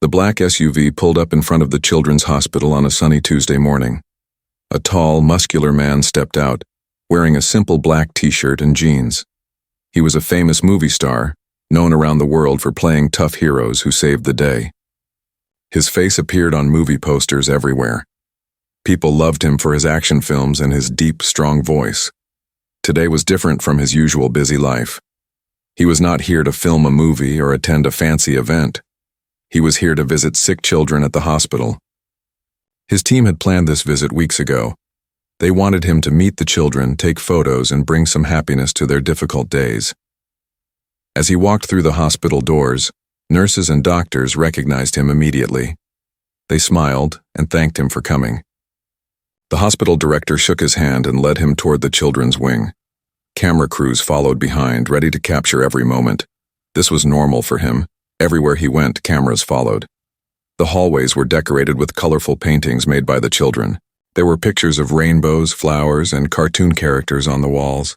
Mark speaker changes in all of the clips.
Speaker 1: The black SUV pulled up in front of the children's hospital on a sunny Tuesday morning. A tall, muscular man stepped out, wearing a simple black t-shirt and jeans. He was a famous movie star, known around the world for playing tough heroes who saved the day. His face appeared on movie posters everywhere. People loved him for his action films and his deep, strong voice. Today was different from his usual busy life. He was not here to film a movie or attend a fancy event. He was here to visit sick children at the hospital. His team had planned this visit weeks ago. They wanted him to meet the children, take photos, and bring some happiness to their difficult days. As he walked through the hospital doors, nurses and doctors recognized him immediately. They smiled and thanked him for coming. The hospital director shook his hand and led him toward the children's wing. Camera crews followed behind, ready to capture every moment. This was normal for him. Everywhere he went, cameras followed. The hallways were decorated with colorful paintings made by the children. There were pictures of rainbows, flowers, and cartoon characters on the walls.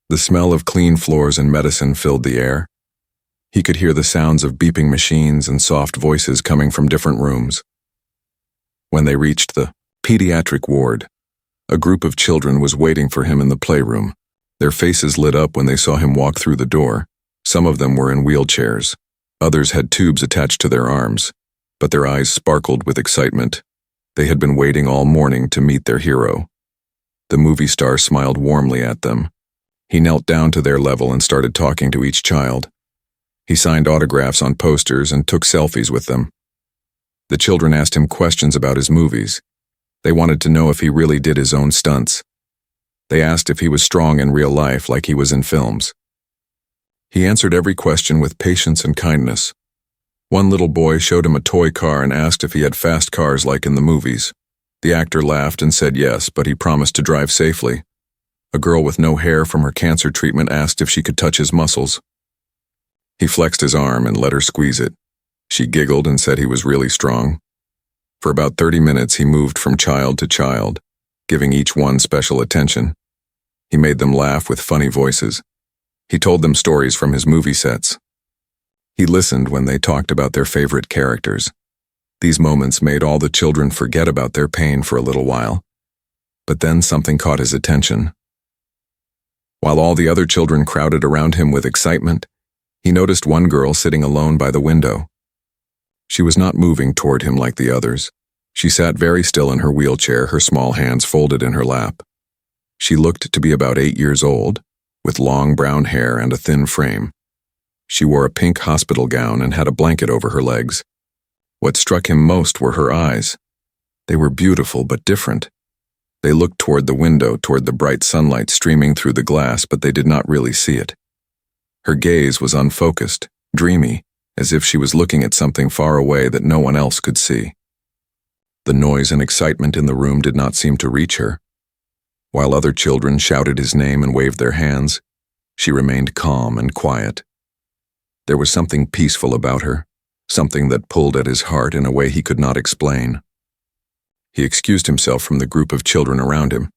Speaker 1: The smell of clean floors and medicine filled the air. He could hear the sounds of beeping machines and soft voices coming from different rooms. When they reached the pediatric ward, a group of children was waiting for him in the playroom. Their faces lit up when they saw him walk through the door. Some of them were in wheelchairs. Others had tubes attached to their arms, but their eyes sparkled with excitement. They had been waiting all morning to meet their hero. The movie star smiled warmly at them. He knelt down to their level and started talking to each child. He signed autographs on posters and took selfies with them. The children asked him questions about his movies. They wanted to know if he really did his own stunts. They asked if he was strong in real life like he was in films. He answered every question with patience and kindness. One little boy showed him a toy car and asked if he had fast cars like in the movies. The actor laughed and said yes, but he promised to drive safely. A girl with no hair from her cancer treatment asked if she could touch his muscles. He flexed his arm and let her squeeze it. She giggled and said he was really strong. For about 30 minutes he moved from child to child, giving each one special attention. He made them laugh with funny voices. He told them stories from his movie sets. He listened when they talked about their favorite characters. These moments made all the children forget about their pain for a little while. But then something caught his attention. While all the other children crowded around him with excitement, he noticed one girl sitting alone by the window. She was not moving toward him like the others. She sat very still in her wheelchair, her small hands folded in her lap. She looked to be about 8 years old, with long brown hair and a thin frame. She wore a pink hospital gown and had a blanket over her legs. What struck him most were her eyes. They were beautiful but different. They looked toward the window, toward the bright sunlight streaming through the glass, but they did not really see it. Her gaze was unfocused, dreamy, as if she was looking at something far away that no one else could see. The noise and excitement in the room did not seem to reach her. While other children shouted his name and waved their hands, she remained calm and quiet. There was something peaceful about her, something that pulled at his heart in a way he could not explain. He excused himself from the group of children around him.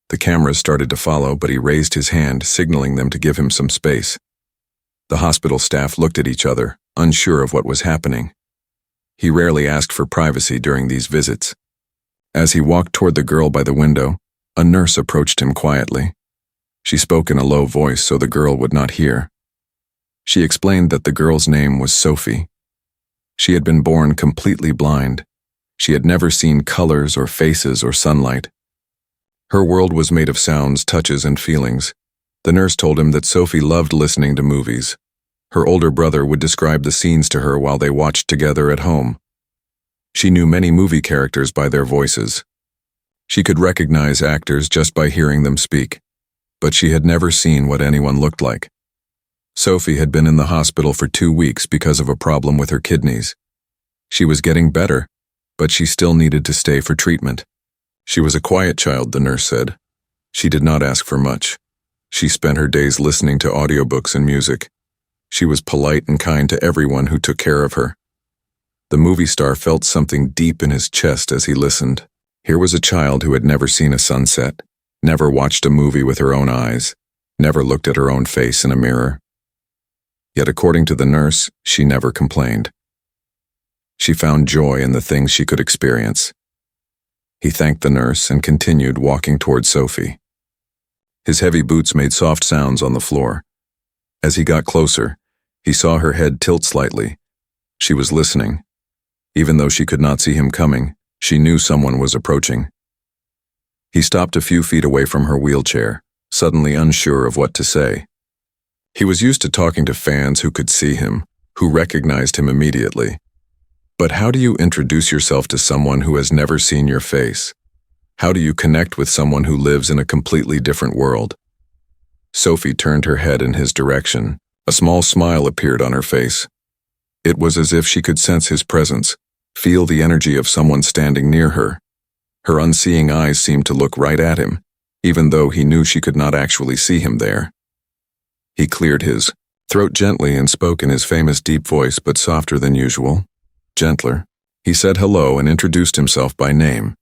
Speaker 1: The cameras started to follow, but he raised his hand, signaling them to give him some space. The hospital staff looked at each other, unsure of what was happening. He rarely asked for privacy during these visits. As he walked toward the girl by the window, a nurse approached him quietly. She spoke in a low voice so the girl would not hear. She explained that the girl's name was Sophie. She had been born completely blind. She had never seen colors or faces or sunlight. Her world was made of sounds, touches, and feelings. The nurse told him that Sophie loved listening to movies. Her older brother would describe the scenes to her while they watched together at home. She knew many movie characters by their voices. She could recognize actors just by hearing them speak, but she had never seen what anyone looked like. Sophie had been in the hospital for 2 weeks because of a problem with her kidneys. She was getting better, but she still needed to stay for treatment. She was a quiet child, the nurse said. She did not ask for much. She spent her days listening to audiobooks and music. She was polite and kind to everyone who took care of her. The movie star felt something deep in his chest as he listened. Here was a child who had never seen a sunset, never watched a movie with her own eyes, never looked at her own face in a mirror. Yet according to the nurse, she never complained. She found joy in the things she could experience. He thanked the nurse and continued walking towards Sophie. His heavy boots made soft sounds on the floor. As he got closer, he saw her head tilt slightly. She was listening. Even though she could not see him coming, she knew someone was approaching. He stopped a few feet away from her wheelchair, suddenly unsure of what to say. He was used to talking to fans who could see him, who recognized him immediately. But how do you introduce yourself to someone who has never seen your face? How do you connect with someone who lives in a completely different world? Sophie turned her head in his direction. A small smile appeared on her face. It was as if she could sense his presence, feel the energy of someone standing near her. Her unseeing eyes seemed to look right at him, even though he knew she could not actually see him there. He cleared his throat gently and spoke in his famous deep voice, but softer than usual. Gentler. He said hello and introduced himself by name.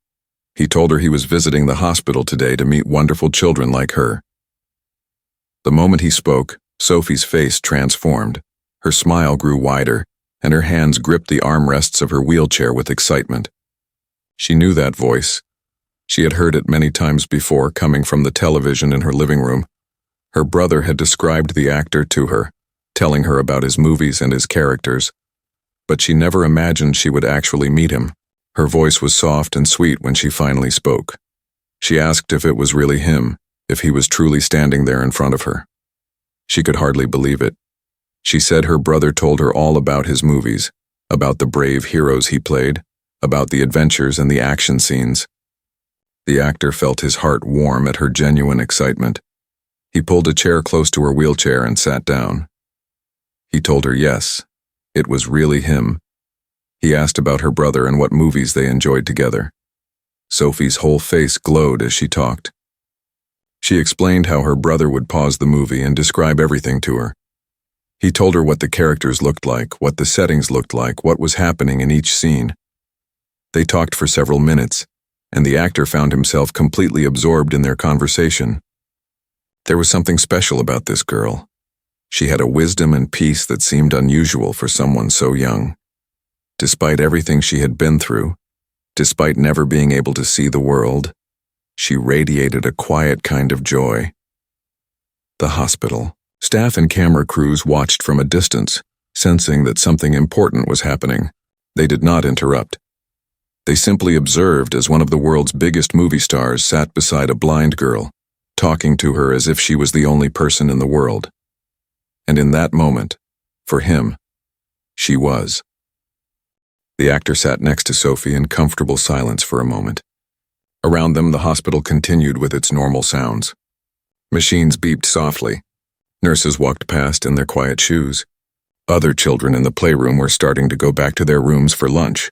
Speaker 1: He told her he was visiting the hospital today to meet wonderful children like her. The moment he spoke, Sophie's face transformed. Her smile grew wider, and her hands gripped the armrests of her wheelchair with excitement. She knew that voice. She had heard it many times before, coming from the television in her living room. Her brother had described the actor to her, telling her about his movies and his characters. But she never imagined she would actually meet him. Her voice was soft and sweet when she finally spoke. She asked if it was really him, if he was truly standing there in front of her. She could hardly believe it. She said her brother told her all about his movies, about the brave heroes he played, about the adventures and the action scenes. The actor felt his heart warm at her genuine excitement. He pulled a chair close to her wheelchair and sat down. He told her yes, it was really him. He asked about her brother and what movies they enjoyed together. Sophie's whole face glowed as she talked. She explained how her brother would pause the movie and describe everything to her. He told her what the characters looked like, what the settings looked like, what was happening in each scene. They talked for several minutes, and the actor found himself completely absorbed in their conversation. There was something special about this girl. She had a wisdom and peace that seemed unusual for someone so young. Despite everything she had been through, despite never being able to see the world, she radiated a quiet kind of joy. The hospital. Staff and camera crews watched from a distance, sensing that something important was happening. They did not interrupt. They simply observed as one of the world's biggest movie stars sat beside a blind girl, talking to her as if she was the only person in the world. And in that moment, for him, she was. The actor sat next to Sophie in comfortable silence for a moment. Around them, the hospital continued with its normal sounds. Machines beeped softly. Nurses walked past in their quiet shoes. Other children in the playroom were starting to go back to their rooms for lunch.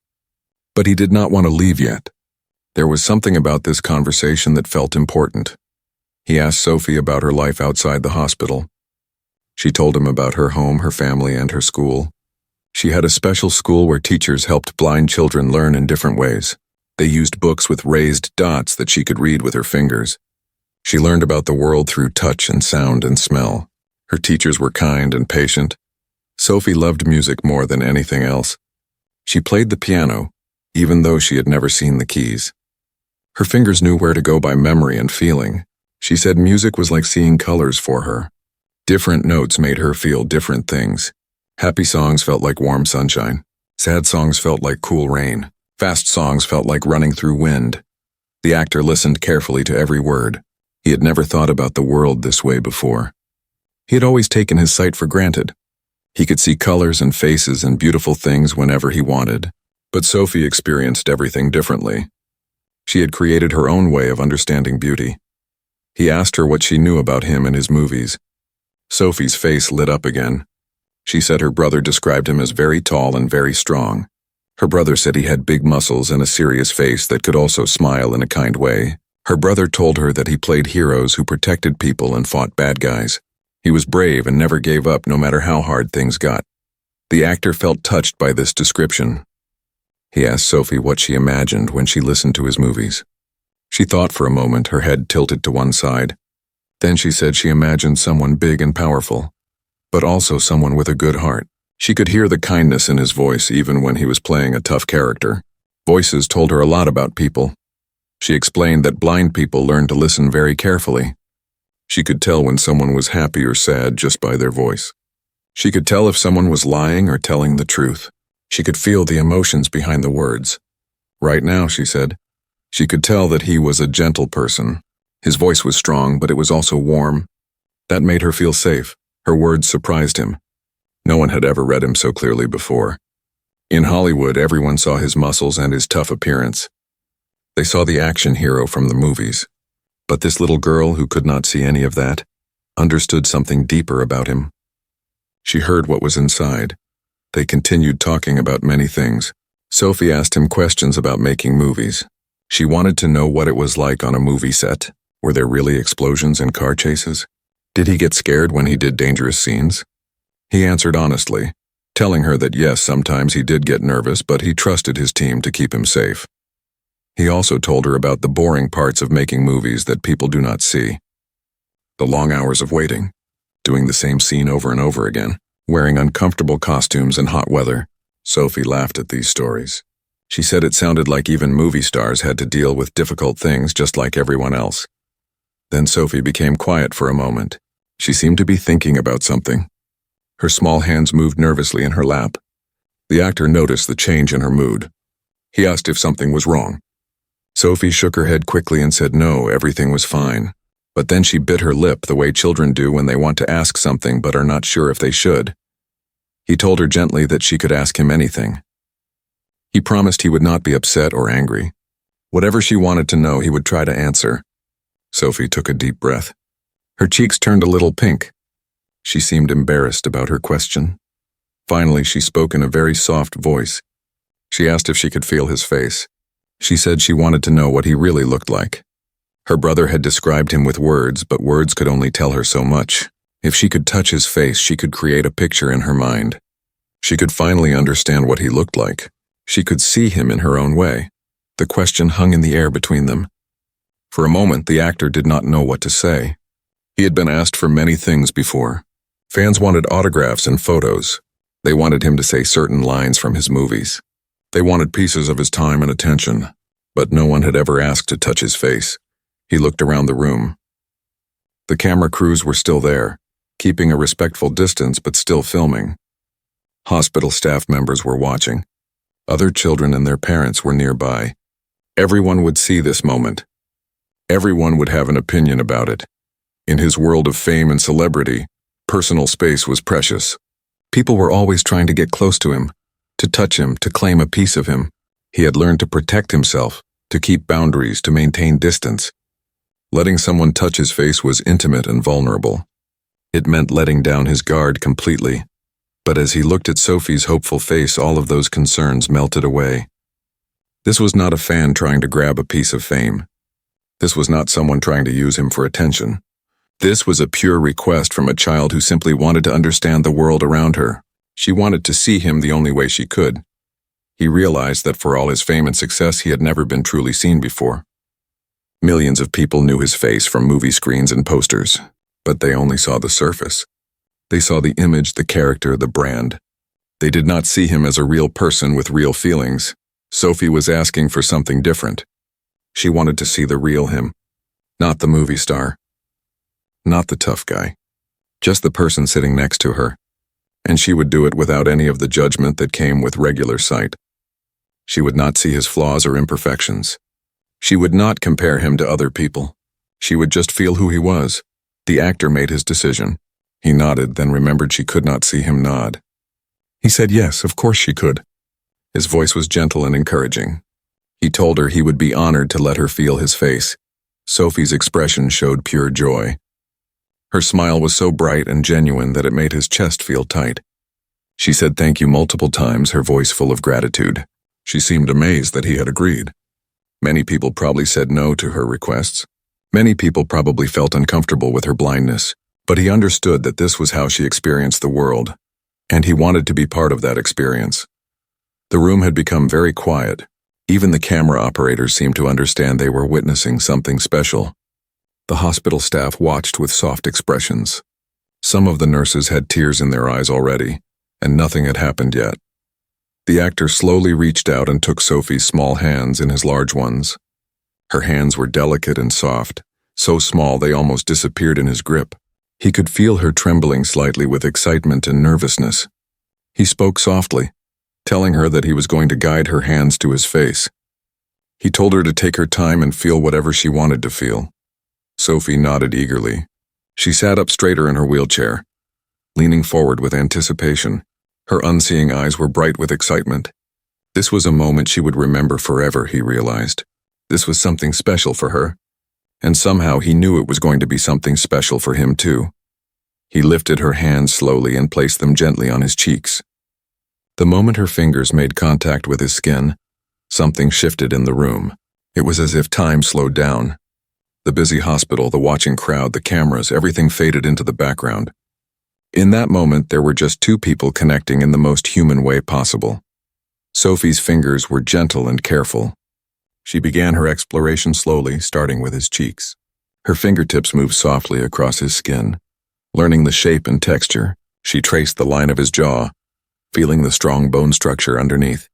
Speaker 1: But he did not want to leave yet. There was something about this conversation that felt important. He asked Sophie about her life outside the hospital. She told him about her home, her family, and her school. She had a special school where teachers helped blind children learn in different ways. They used books with raised dots that she could read with her fingers. She learned about the world through touch and sound and smell. Her teachers were kind and patient. Sophie loved music more than anything else. She played the piano, even though she had never seen the keys. Her fingers knew where to go by memory and feeling. She said music was like seeing colors for her. Different notes made her feel different things. Happy songs felt like warm sunshine. Sad songs felt like cool rain. Fast songs felt like running through wind. The actor listened carefully to every word. He had never thought about the world this way before. He had always taken his sight for granted. He could see colors and faces and beautiful things whenever he wanted. But Sophie experienced everything differently. She had created her own way of understanding beauty. He asked her what she knew about him and his movies. Sophie's face lit up again. She said her brother described him as very tall and very strong. Her brother said he had big muscles and a serious face that could also smile in a kind way. Her brother told her that he played heroes who protected people and fought bad guys. He was brave and never gave up no matter how hard things got. The actor felt touched by this description. He asked Sophie what she imagined when she listened to his movies. She thought for a moment, her head tilted to one side. Then she said she imagined someone big and powerful, but also someone with a good heart. She could hear the kindness in his voice even when he was playing a tough character. Voices told her a lot about people. She explained that blind people learn to listen very carefully. She could tell when someone was happy or sad just by their voice. She could tell if someone was lying or telling the truth. She could feel the emotions behind the words. Right now, she said, she could tell that he was a gentle person. His voice was strong, but it was also warm. That made her feel safe. Her words surprised him. No one had ever read him so clearly before. In Hollywood, everyone saw his muscles and his tough appearance. They saw the action hero from the movies. But this little girl who could not see any of that understood something deeper about him. She heard what was inside. They continued talking about many things. Sophie asked him questions about making movies. She wanted to know what it was like on a movie set. Were there really explosions and car chases? Did he get scared when he did dangerous scenes? He answered honestly, telling her that yes, sometimes he did get nervous, but he trusted his team to keep him safe. He also told her about the boring parts of making movies that people do not see. The long hours of waiting, doing the same scene over and over again, wearing uncomfortable costumes in hot weather. Sophie laughed at these stories. She said it sounded like even movie stars had to deal with difficult things just like everyone else. Then Sophie became quiet for a moment. She seemed to be thinking about something. Her small hands moved nervously in her lap. The actor noticed the change in her mood. He asked if something was wrong. Sophie shook her head quickly and said no, everything was fine. But then she bit her lip the way children do when they want to ask something but are not sure if they should. He told her gently that she could ask him anything. He promised he would not be upset or angry. Whatever she wanted to know, he would try to answer. Sophie took a deep breath. Her cheeks turned a little pink. She seemed embarrassed about her question. Finally, she spoke in a very soft voice. She asked if she could feel his face. She said she wanted to know what he really looked like. Her brother had described him with words, but words could only tell her so much. If she could touch his face, she could create a picture in her mind. She could finally understand what he looked like. She could see him in her own way. The question hung in the air between them. For a moment, the actor did not know what to say. He had been asked for many things before. Fans wanted autographs and photos. They wanted him to say certain lines from his movies. They wanted pieces of his time and attention, but no one had ever asked to touch his face. He looked around the room. The camera crews were still there, keeping a respectful distance but still filming. Hospital staff members were watching. Other children and their parents were nearby. Everyone would see this moment. Everyone would have an opinion about it. In his world of fame and celebrity, personal space was precious. People were always trying to get close to him, to touch him, to claim a piece of him. He had learned to protect himself, to keep boundaries, to maintain distance. Letting someone touch his face was intimate and vulnerable. It meant letting down his guard completely. But as he looked at Sophie's hopeful face, all of those concerns melted away. This was not a fan trying to grab a piece of fame. This was not someone trying to use him for attention. This was a pure request from a child who simply wanted to understand the world around her. She wanted to see him the only way she could. He realized that for all his fame and success, he had never been truly seen before. Millions of people knew his face from movie screens and posters, but they only saw the surface. They saw the image, the character, the brand. They did not see him as a real person with real feelings. Sophie was asking for something different. She wanted to see the real him, not the movie star, not the tough guy, just the person sitting next to her. And she would do it without any of the judgment that came with regular sight. She would not see his flaws or imperfections. She would not compare him to other people. She would just feel who he was. The actor made his decision. He nodded, then remembered she could not see him nod. He said yes, of course she could. His voice was gentle and encouraging. He told her he would be honored to let her feel his face. Sophie's expression showed pure joy. Her smile was so bright and genuine that it made his chest feel tight. She said thank you multiple times, her voice full of gratitude. She seemed amazed that he had agreed. Many people probably said no to her requests. Many people probably felt uncomfortable with her blindness, but he understood that this was how she experienced the world, and he wanted to be part of that experience. The room had become very quiet. Even the camera operators seemed to understand they were witnessing something special. The hospital staff watched with soft expressions. Some of the nurses had tears in their eyes already, and nothing had happened yet. The actor slowly reached out and took Sophie's small hands in his large ones. Her hands were delicate and soft, so small they almost disappeared in his grip. He could feel her trembling slightly with excitement and nervousness. He spoke softly, telling her that he was going to guide her hands to his face. He told her to take her time and feel whatever she wanted to feel. Sophie nodded eagerly. She sat up straighter in her wheelchair, leaning forward with anticipation. Her unseeing eyes were bright with excitement. This was a moment she would remember forever, he realized. This was something special for her, and somehow he knew it was going to be something special for him too. He lifted her hands slowly and placed them gently on his cheeks. The moment her fingers made contact with his skin, something shifted in the room. It was as if time slowed down. The busy hospital, the watching crowd, the cameras, everything faded into the background. In that moment, there were just two people connecting in the most human way possible. Sophie's fingers were gentle and careful. She began her exploration slowly, starting with his cheeks. Her fingertips moved softly across his skin. Learning the shape and texture, she traced the line of his jaw, feeling the strong bone structure underneath.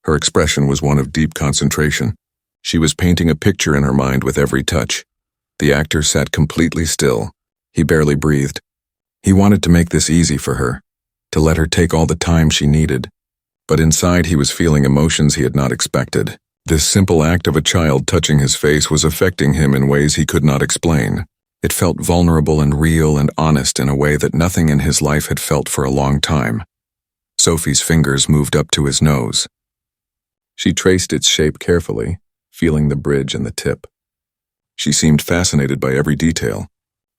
Speaker 1: Her expression was one of deep concentration. She was painting a picture in her mind with every touch. The actor sat completely still. He barely breathed. He wanted to make this easy for her, to let her take all the time she needed. But inside he was feeling emotions he had not expected. This simple act of a child touching his face was affecting him in ways he could not explain. It felt vulnerable and real and honest in a way that nothing in his life had felt for a long time. Sophie's fingers moved up to his nose. She traced its shape carefully, feeling the bridge and the tip. She seemed fascinated by every detail.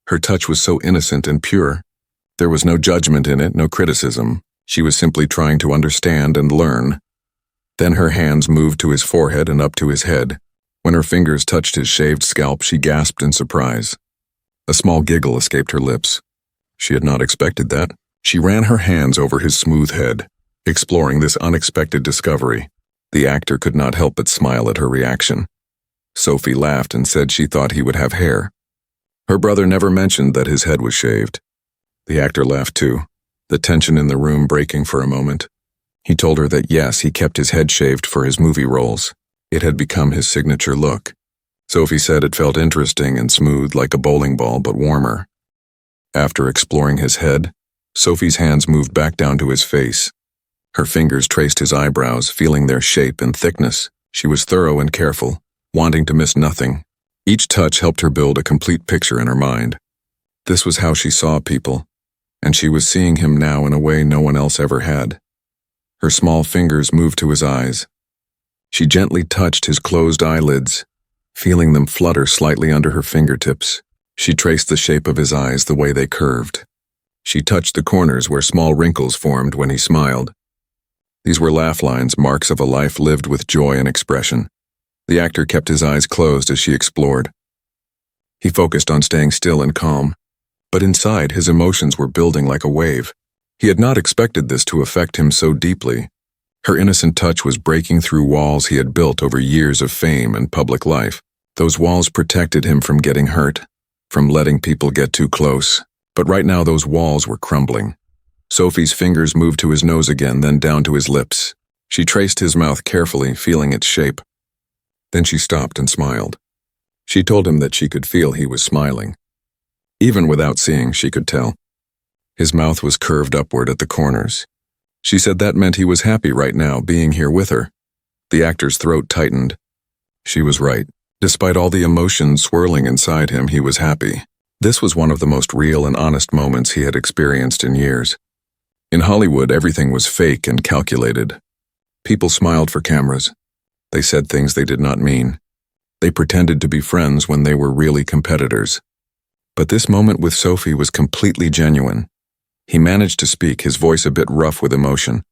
Speaker 1: Her touch was so innocent and pure. There was no judgment in it, no criticism. She was simply trying to understand and learn. Then her hands moved to his forehead and up to his head. When her fingers touched his shaved scalp, she gasped in surprise. A small giggle escaped her lips. She had not expected that. She ran her hands over his smooth head, exploring this unexpected discovery. The actor could not help but smile at her reaction. Sophie laughed and said she thought he would have hair. Her brother never mentioned that his head was shaved. The actor laughed too, the tension in the room breaking for a moment. He told her that yes, he kept his head shaved for his movie roles. It had become his signature look. Sophie said it felt interesting and smooth like a bowling ball, but warmer. After exploring his head, Sophie's hands moved back down to his face. Her fingers traced his eyebrows, feeling their shape and thickness. She was thorough and careful, wanting to miss nothing. Each touch helped her build a complete picture in her mind. This was how she saw people, and she was seeing him now in a way no one else ever had. Her small fingers moved to his eyes. She gently touched his closed eyelids, feeling them flutter slightly under her fingertips. She traced the shape of his eyes, the way they curved. She touched the corners where small wrinkles formed when he smiled. These were laugh lines, marks of a life lived with joy and expression. The actor kept his eyes closed as she explored. He focused on staying still and calm, but inside his emotions were building like a wave. He had not expected this to affect him so deeply. Her innocent touch was breaking through walls he had built over years of fame and public life. Those walls protected him from getting hurt, from letting people get too close. But right now those walls were crumbling. Sophie's fingers moved to his nose again, then down to his lips. She traced his mouth carefully, feeling its shape. Then she stopped and smiled. She told him that she could feel he was smiling. Even without seeing, she could tell. His mouth was curved upward at the corners. She said that meant he was happy right now, being here with her. The actor's throat tightened. She was right. Despite all the emotions swirling inside him, he was happy. This was one of the most real and honest moments he had experienced in years. In Hollywood, everything was fake and calculated. People smiled for cameras. They said things they did not mean. They pretended to be friends when they were really competitors. But this moment with Sophie was completely genuine. He managed to speak, his voice a bit rough with emotion.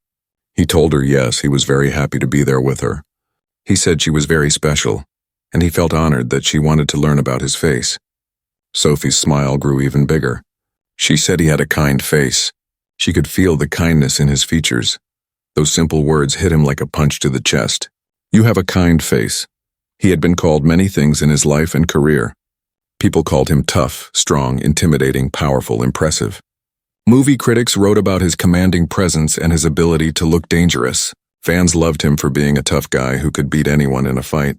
Speaker 1: He told her yes, he was very happy to be there with her. He said she was very special, and he felt honored that she wanted to learn about his face. Sophie's smile grew even bigger. She said he had a kind face. She could feel the kindness in his features. Those simple words hit him like a punch to the chest. You have a kind face. He had been called many things in his life and career. People called him tough, strong, intimidating, powerful, impressive. Movie critics wrote about his commanding presence and his ability to look dangerous. Fans loved him for being a tough guy who could beat anyone in a fight.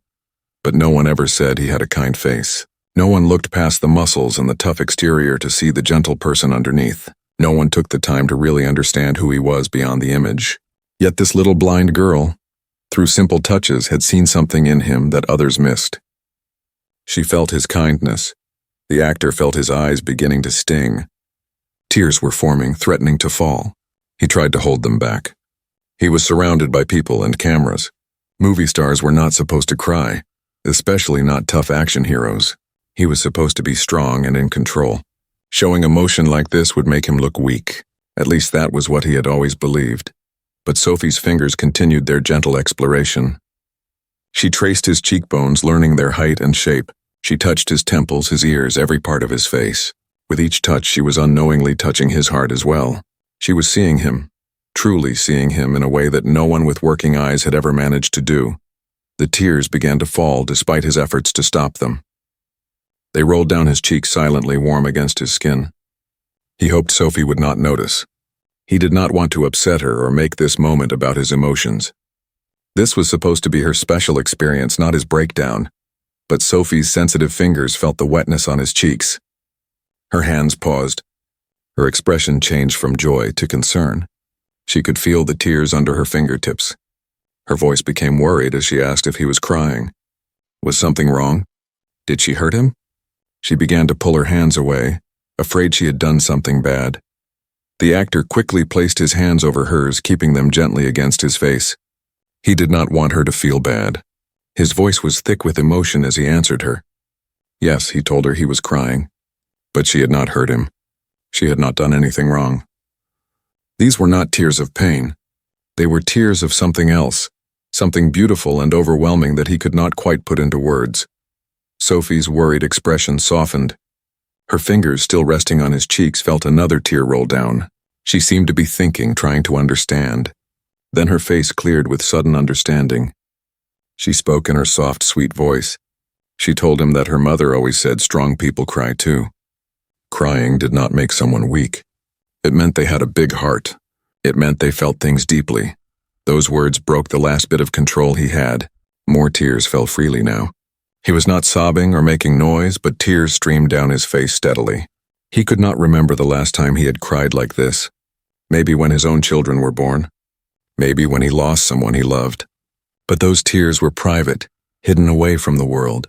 Speaker 1: But no one ever said he had a kind face. No one looked past the muscles and the tough exterior to see the gentle person underneath. No one took the time to really understand who he was beyond the image. Yet this little blind girl, through simple touches, had seen something in him that others missed. She felt his kindness. The actor felt his eyes beginning to sting. Tears were forming, threatening to fall. He tried to hold them back. He was surrounded by people and cameras. Movie stars were not supposed to cry, especially not tough action heroes. He was supposed to be strong and in control. Showing emotion like this would make him look weak. At least that was what he had always believed. But Sophie's fingers continued their gentle exploration. She traced his cheekbones, learning their height and shape. She touched his temples, his ears, every part of his face. With each touch, she was unknowingly touching his heart as well. She was seeing him, truly seeing him in a way that no one with working eyes had ever managed to do. The tears began to fall despite his efforts to stop them. They rolled down his cheeks silently, warm against his skin. He hoped Sophie would not notice. He did not want to upset her or make this moment about his emotions. This was supposed to be her special experience, not his breakdown. But Sophie's sensitive fingers felt the wetness on his cheeks. Her hands paused. Her expression changed from joy to concern. She could feel the tears under her fingertips. Her voice became worried as she asked if he was crying. Was something wrong? Did she hurt him? She began to pull her hands away, afraid she had done something bad. The actor quickly placed his hands over hers, keeping them gently against his face. He did not want her to feel bad. His voice was thick with emotion as he answered her. Yes, he told her he was crying. But she had not hurt him. She had not done anything wrong. These were not tears of pain. They were tears of something else, something beautiful and overwhelming that he could not quite put into words. Sophie's worried expression softened. Her fingers, still resting on his cheeks, felt another tear roll down. She seemed to be thinking, trying to understand. Then her face cleared with sudden understanding. She spoke in her soft, sweet voice. She told him that her mother always said strong people cry too. Crying did not make someone weak. It meant they had a big heart. It meant they felt things deeply. Those words broke the last bit of control he had. More tears fell freely now. He was not sobbing or making noise, but tears streamed down his face steadily. He could not remember the last time he had cried like this. Maybe when his own children were born. Maybe when he lost someone he loved. But those tears were private, hidden away from the world.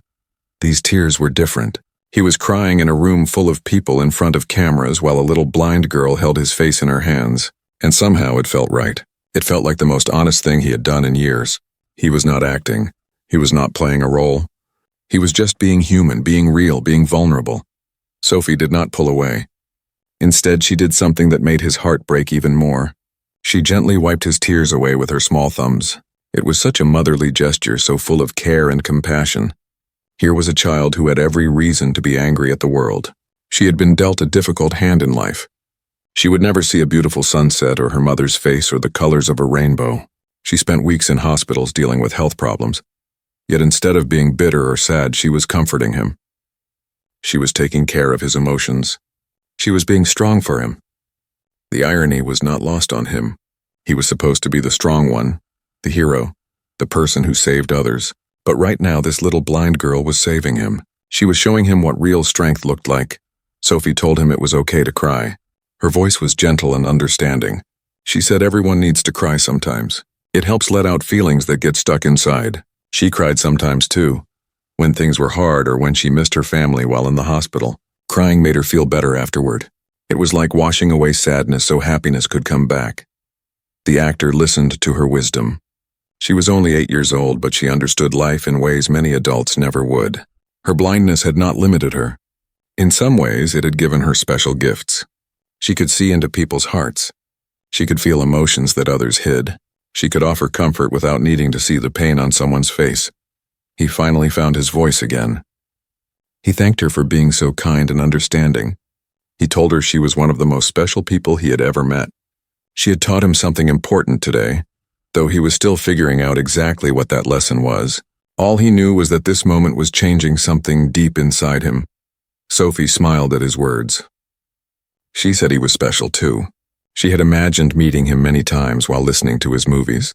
Speaker 1: These tears were different. He was crying in a room full of people in front of cameras while a little blind girl held his face in her hands. And somehow it felt right. It felt like the most honest thing he had done in years. He was not acting. He was not playing a role. He was just being human, being real, being vulnerable. Sophie did not pull away. Instead, she did something that made his heart break even more. She gently wiped his tears away with her small thumbs. It was such a motherly gesture, so full of care and compassion. Here was a child who had every reason to be angry at the world. She had been dealt a difficult hand in life. She would never see a beautiful sunset or her mother's face or the colors of a rainbow. She spent weeks in hospitals dealing with health problems. Yet instead of being bitter or sad, she was comforting him. She was taking care of his emotions. She was being strong for him. The irony was not lost on him. He was supposed to be the strong one, the hero, the person who saved others. But right now, this little blind girl was saving him. She was showing him what real strength looked like. Sophie told him it was okay to cry. Her voice was gentle and understanding. She said everyone needs to cry sometimes. It helps let out feelings that get stuck inside. She cried sometimes too, when things were hard or when she missed her family while in the hospital. Crying made her feel better afterward. It was like washing away sadness so happiness could come back. The actor listened to her wisdom. She was only 8 years old, but she understood life in ways many adults never would. Her blindness had not limited her. In some ways, it had given her special gifts. She could see into people's hearts. She could feel emotions that others hid. She could offer comfort without needing to see the pain on someone's face. He finally found his voice again. He thanked her for being so kind and understanding. He told her she was one of the most special people he had ever met. She had taught him something important today, though he was still figuring out exactly what that lesson was. All he knew was that this moment was changing something deep inside him. Sophie smiled at his words. She said he was special too. She had imagined meeting him many times while listening to his movies,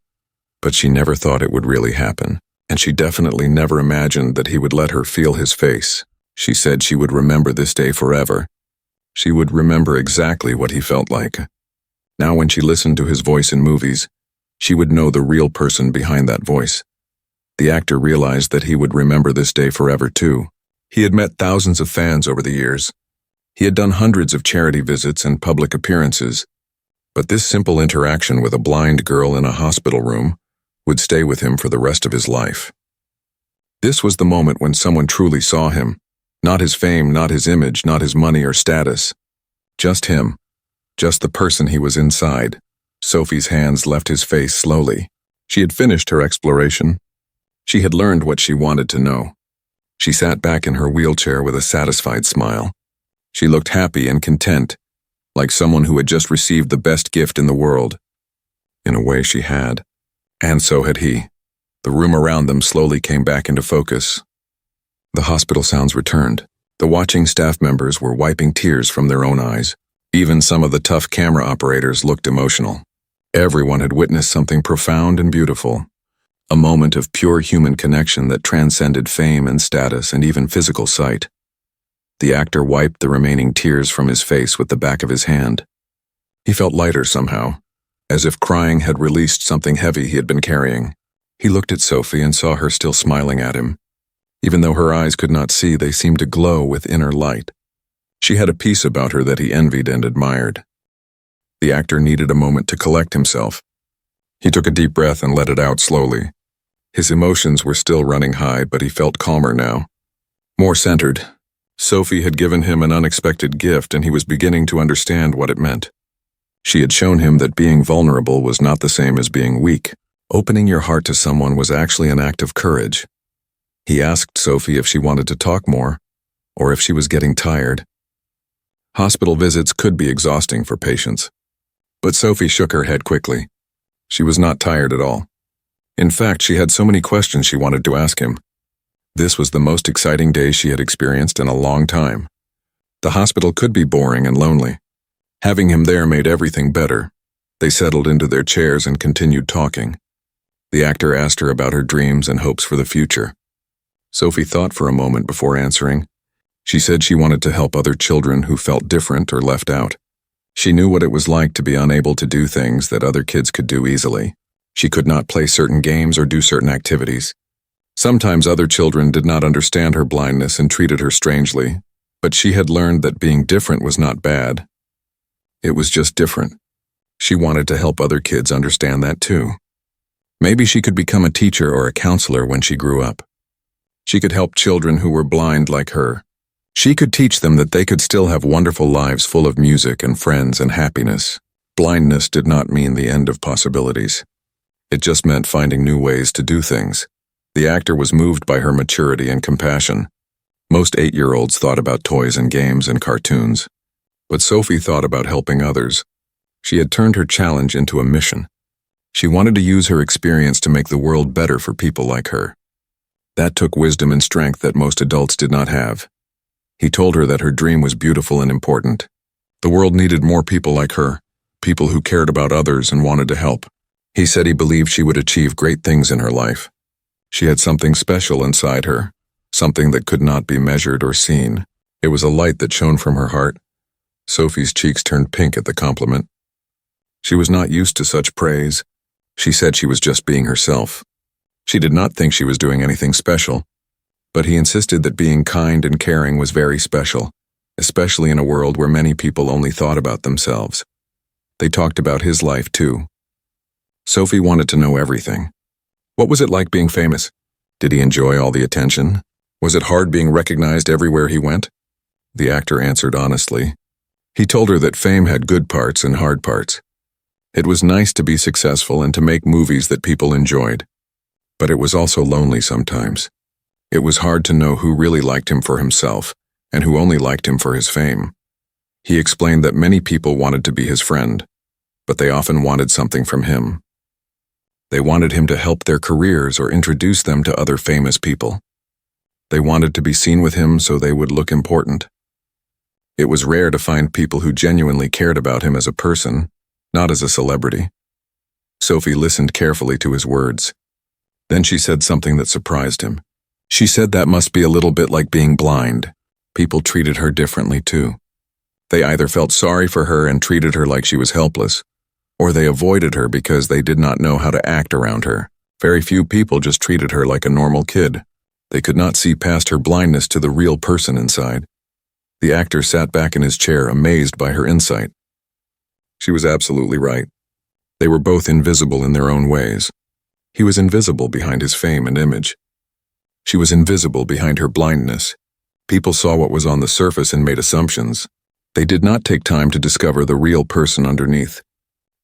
Speaker 1: but she never thought it would really happen, and she definitely never imagined that he would let her feel his face. She said she would remember this day forever. She would remember exactly what he felt like. Now when she listened to his voice in movies, she would know the real person behind that voice. The actor realized that he would remember this day forever too. He had met thousands of fans over the years. He had done hundreds of charity visits and public appearances, but this simple interaction with a blind girl in a hospital room would stay with him for the rest of his life. This was the moment when someone truly saw him. Not his fame, not his image, not his money or status. Just him. Just the person he was inside. Sophie's hands left his face slowly. She had finished her exploration. She had learned what she wanted to know. She sat back in her wheelchair with a satisfied smile. She looked happy and content, like someone who had just received the best gift in the world. In a way, she had. And so had he. The room around them slowly came back into focus. The hospital sounds returned. The watching staff members were wiping tears from their own eyes. Even some of the tough camera operators looked emotional. Everyone had witnessed something profound and beautiful. A moment of pure human connection that transcended fame and status and even physical sight. The actor wiped the remaining tears from his face with the back of his hand. He felt lighter somehow, as if crying had released something heavy he had been carrying. He looked at Sophie and saw her still smiling at him. Even though her eyes could not see, they seemed to glow with inner light. She had a peace about her that he envied and admired. The actor needed a moment to collect himself. He took a deep breath and let it out slowly. His emotions were still running high, but he felt calmer now. More centered. Sophie had given him an unexpected gift, and he was beginning to understand what it meant. She had shown him that being vulnerable was not the same as being weak. Opening your heart to someone was actually an act of courage. He asked Sophie if she wanted to talk more, or if she was getting tired. Hospital visits could be exhausting for patients. But Sophie shook her head quickly. She was not tired at all. In fact, she had so many questions she wanted to ask him. This was the most exciting day she had experienced in a long time. The hospital could be boring and lonely. Having him there made everything better. They settled into their chairs and continued talking. The actor asked her about her dreams and hopes for the future. Sophie thought for a moment before answering. She said she wanted to help other children who felt different or left out. She knew what it was like to be unable to do things that other kids could do easily. She could not play certain games or do certain activities. Sometimes other children did not understand her blindness and treated her strangely, but she had learned that being different was not bad. It was just different. She wanted to help other kids understand that too. Maybe she could become a teacher or a counselor when she grew up. She could help children who were blind like her. She could teach them that they could still have wonderful lives full of music and friends and happiness. Blindness did not mean the end of possibilities. It just meant finding new ways to do things. The actor was moved by her maturity and compassion. Most 8-year-olds thought about toys and games and cartoons. But Sophie thought about helping others. She had turned her challenge into a mission. She wanted to use her experience to make the world better for people like her. That took wisdom and strength that most adults did not have. He told her that her dream was beautiful and important. The world needed more people like her, people who cared about others and wanted to help. He said he believed she would achieve great things in her life. She had something special inside her, something that could not be measured or seen. It was a light that shone from her heart. Sophie's cheeks turned pink at the compliment. She was not used to such praise. She said she was just being herself. She did not think she was doing anything special, but he insisted that being kind and caring was very special, especially in a world where many people only thought about themselves. They talked about his life too. Sophie wanted to know everything. What was it like being famous? Did he enjoy all the attention? Was it hard being recognized everywhere he went? The actor answered honestly. He told her that fame had good parts and hard parts. It was nice to be successful and to make movies that people enjoyed. But it was also lonely sometimes. It was hard to know who really liked him for himself and who only liked him for his fame. He explained that many people wanted to be his friend, but they often wanted something from him. They wanted him to help their careers or introduce them to other famous people. They wanted to be seen with him so they would look important. It was rare to find people who genuinely cared about him as a person, not as a celebrity. Sophie listened carefully to his words. Then she said something that surprised him. She said that must be a little bit like being blind. People treated her differently too. They either felt sorry for her and treated her like she was helpless, or they avoided her because they did not know how to act around her. Very few people just treated her like a normal kid. They could not see past her blindness to the real person inside. The actor sat back in his chair, amazed by her insight. She was absolutely right. They were both invisible in their own ways. He was invisible behind his fame and image. She was invisible behind her blindness. People saw what was on the surface and made assumptions. They did not take time to discover the real person underneath.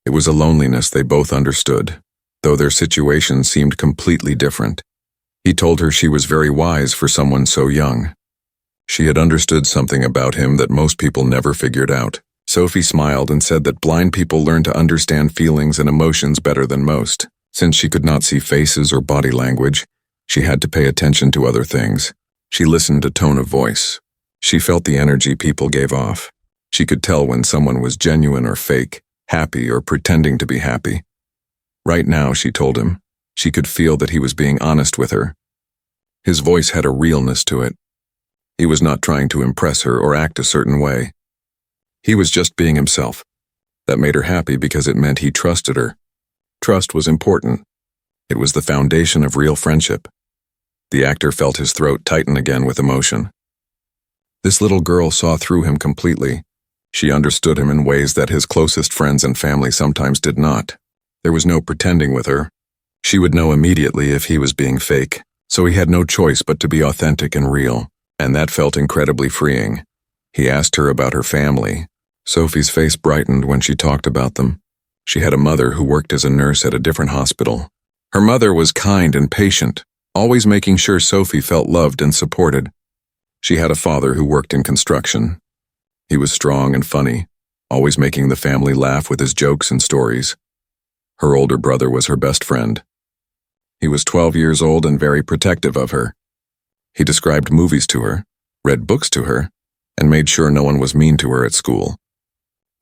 Speaker 1: It was a loneliness they both understood, though their situations seemed completely different. He told her she was very wise for someone so young. She had understood something about him that most people never figured out. Sophie smiled and said that blind people learn to understand feelings and emotions better than most. Since she could not see faces or body language, she had to pay attention to other things. She listened to tone of voice. She felt the energy people gave off. She could tell when someone was genuine or fake, happy or pretending to be happy. Right now, she told him, she could feel that he was being honest with her. His voice had a realness to it. He was not trying to impress her or act a certain way. He was just being himself. That made her happy because it meant he trusted her. Trust was important. It was the foundation of real friendship. The actor felt his throat tighten again with emotion. This little girl saw through him completely. She understood him in ways that his closest friends and family sometimes did not. There was no pretending with her. She would know immediately if he was being fake, so he had no choice but to be authentic and real, and that felt incredibly freeing. He asked her about her family. Sophie's face brightened when she talked about them. She had a mother who worked as a nurse at a different hospital. Her mother was kind and patient, always making sure Sophie felt loved and supported. She had a father who worked in construction. He was strong and funny, always making the family laugh with his jokes and stories. Her older brother was her best friend. He was 12 years old and very protective of her. He described movies to her, read books to her, and made sure no one was mean to her at school.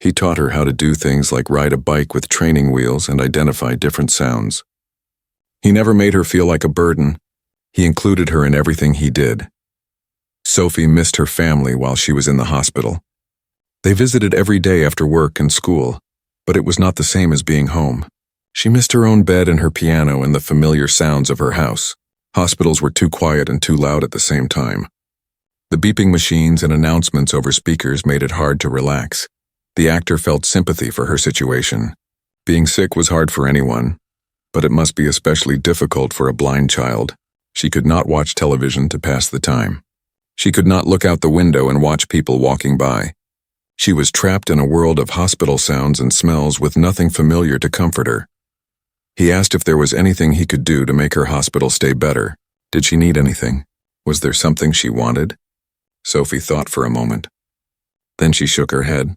Speaker 1: He taught her how to do things like ride a bike with training wheels and identify different sounds. He never made her feel like a burden. He included her in everything he did. Sophie missed her family while she was in the hospital. They visited every day after work and school, but it was not the same as being home. She missed her own bed and her piano and the familiar sounds of her house. Hospitals were too quiet and too loud at the same time. The beeping machines and announcements over speakers made it hard to relax. The actor felt sympathy for her situation. Being sick was hard for anyone, but it must be especially difficult for a blind child. She could not watch television to pass the time. She could not look out the window and watch people walking by. She was trapped in a world of hospital sounds and smells with nothing familiar to comfort her. He asked if there was anything he could do to make her hospital stay better. Did she need anything? Was there something she wanted? Sophie thought for a moment. Then she shook her head.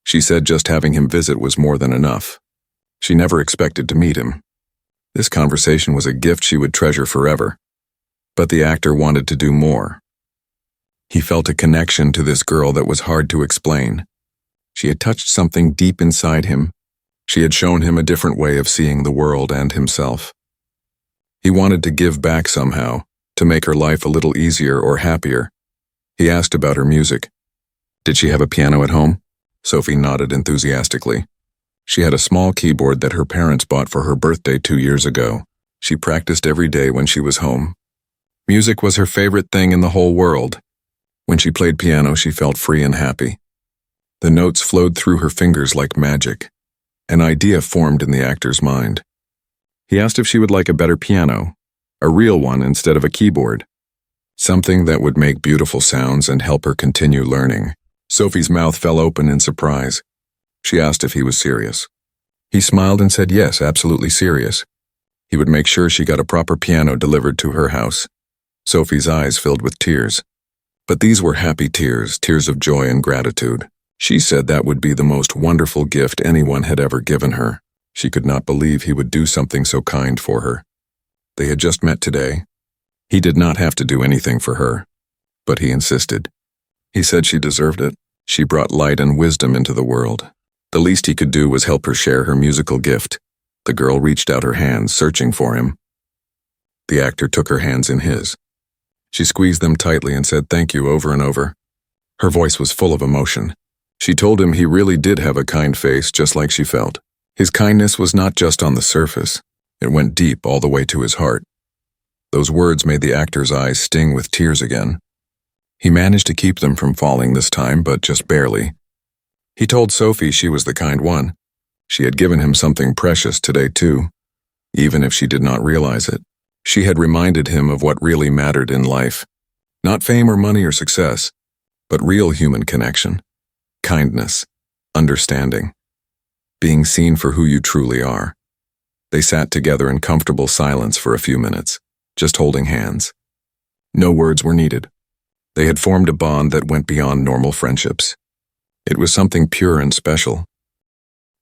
Speaker 1: She said just having him visit was more than enough. She never expected to meet him. This conversation was a gift she would treasure forever. But the actor wanted to do more. He felt a connection to this girl that was hard to explain. She had touched something deep inside him. She had shown him a different way of seeing the world and himself. He wanted to give back somehow, to make her life a little easier or happier. He asked about her music. Did she have a piano at home? Sophie nodded enthusiastically. She had a small keyboard that her parents bought for her birthday 2 years ago. She practiced every day when she was home. Music was her favorite thing in the whole world. When she played piano, she felt free and happy. The notes flowed through her fingers like magic. An idea formed in the actor's mind. He asked if she would like a better piano, a real one instead of a keyboard. Something that would make beautiful sounds and help her continue learning. Sophie's mouth fell open in surprise. She asked if he was serious. He smiled and said yes, absolutely serious. He would make sure she got a proper piano delivered to her house. Sophie's eyes filled with tears. But these were happy tears, tears of joy and gratitude. She said that would be the most wonderful gift anyone had ever given her. She could not believe he would do something so kind for her. They had just met today. He did not have to do anything for her, but he insisted. He said she deserved it. She brought light and wisdom into the world. The least he could do was help her share her musical gift. The girl reached out her hands, searching for him. The actor took her hands in his. She squeezed them tightly and said thank you over and over. Her voice was full of emotion. She told him he really did have a kind face, just like she felt. His kindness was not just on the surface. It went deep all the way to his heart. Those words made the actor's eyes sting with tears again. He managed to keep them from falling this time, but just barely. He told Sophie she was the kind one. She had given him something precious today too, even if she did not realize it. She had reminded him of what really mattered in life. Not fame or money or success, but real human connection, kindness, understanding, being seen for who you truly are. They sat together in comfortable silence for a few minutes, just holding hands. No words were needed. They had formed a bond that went beyond normal friendships. It was something pure and special.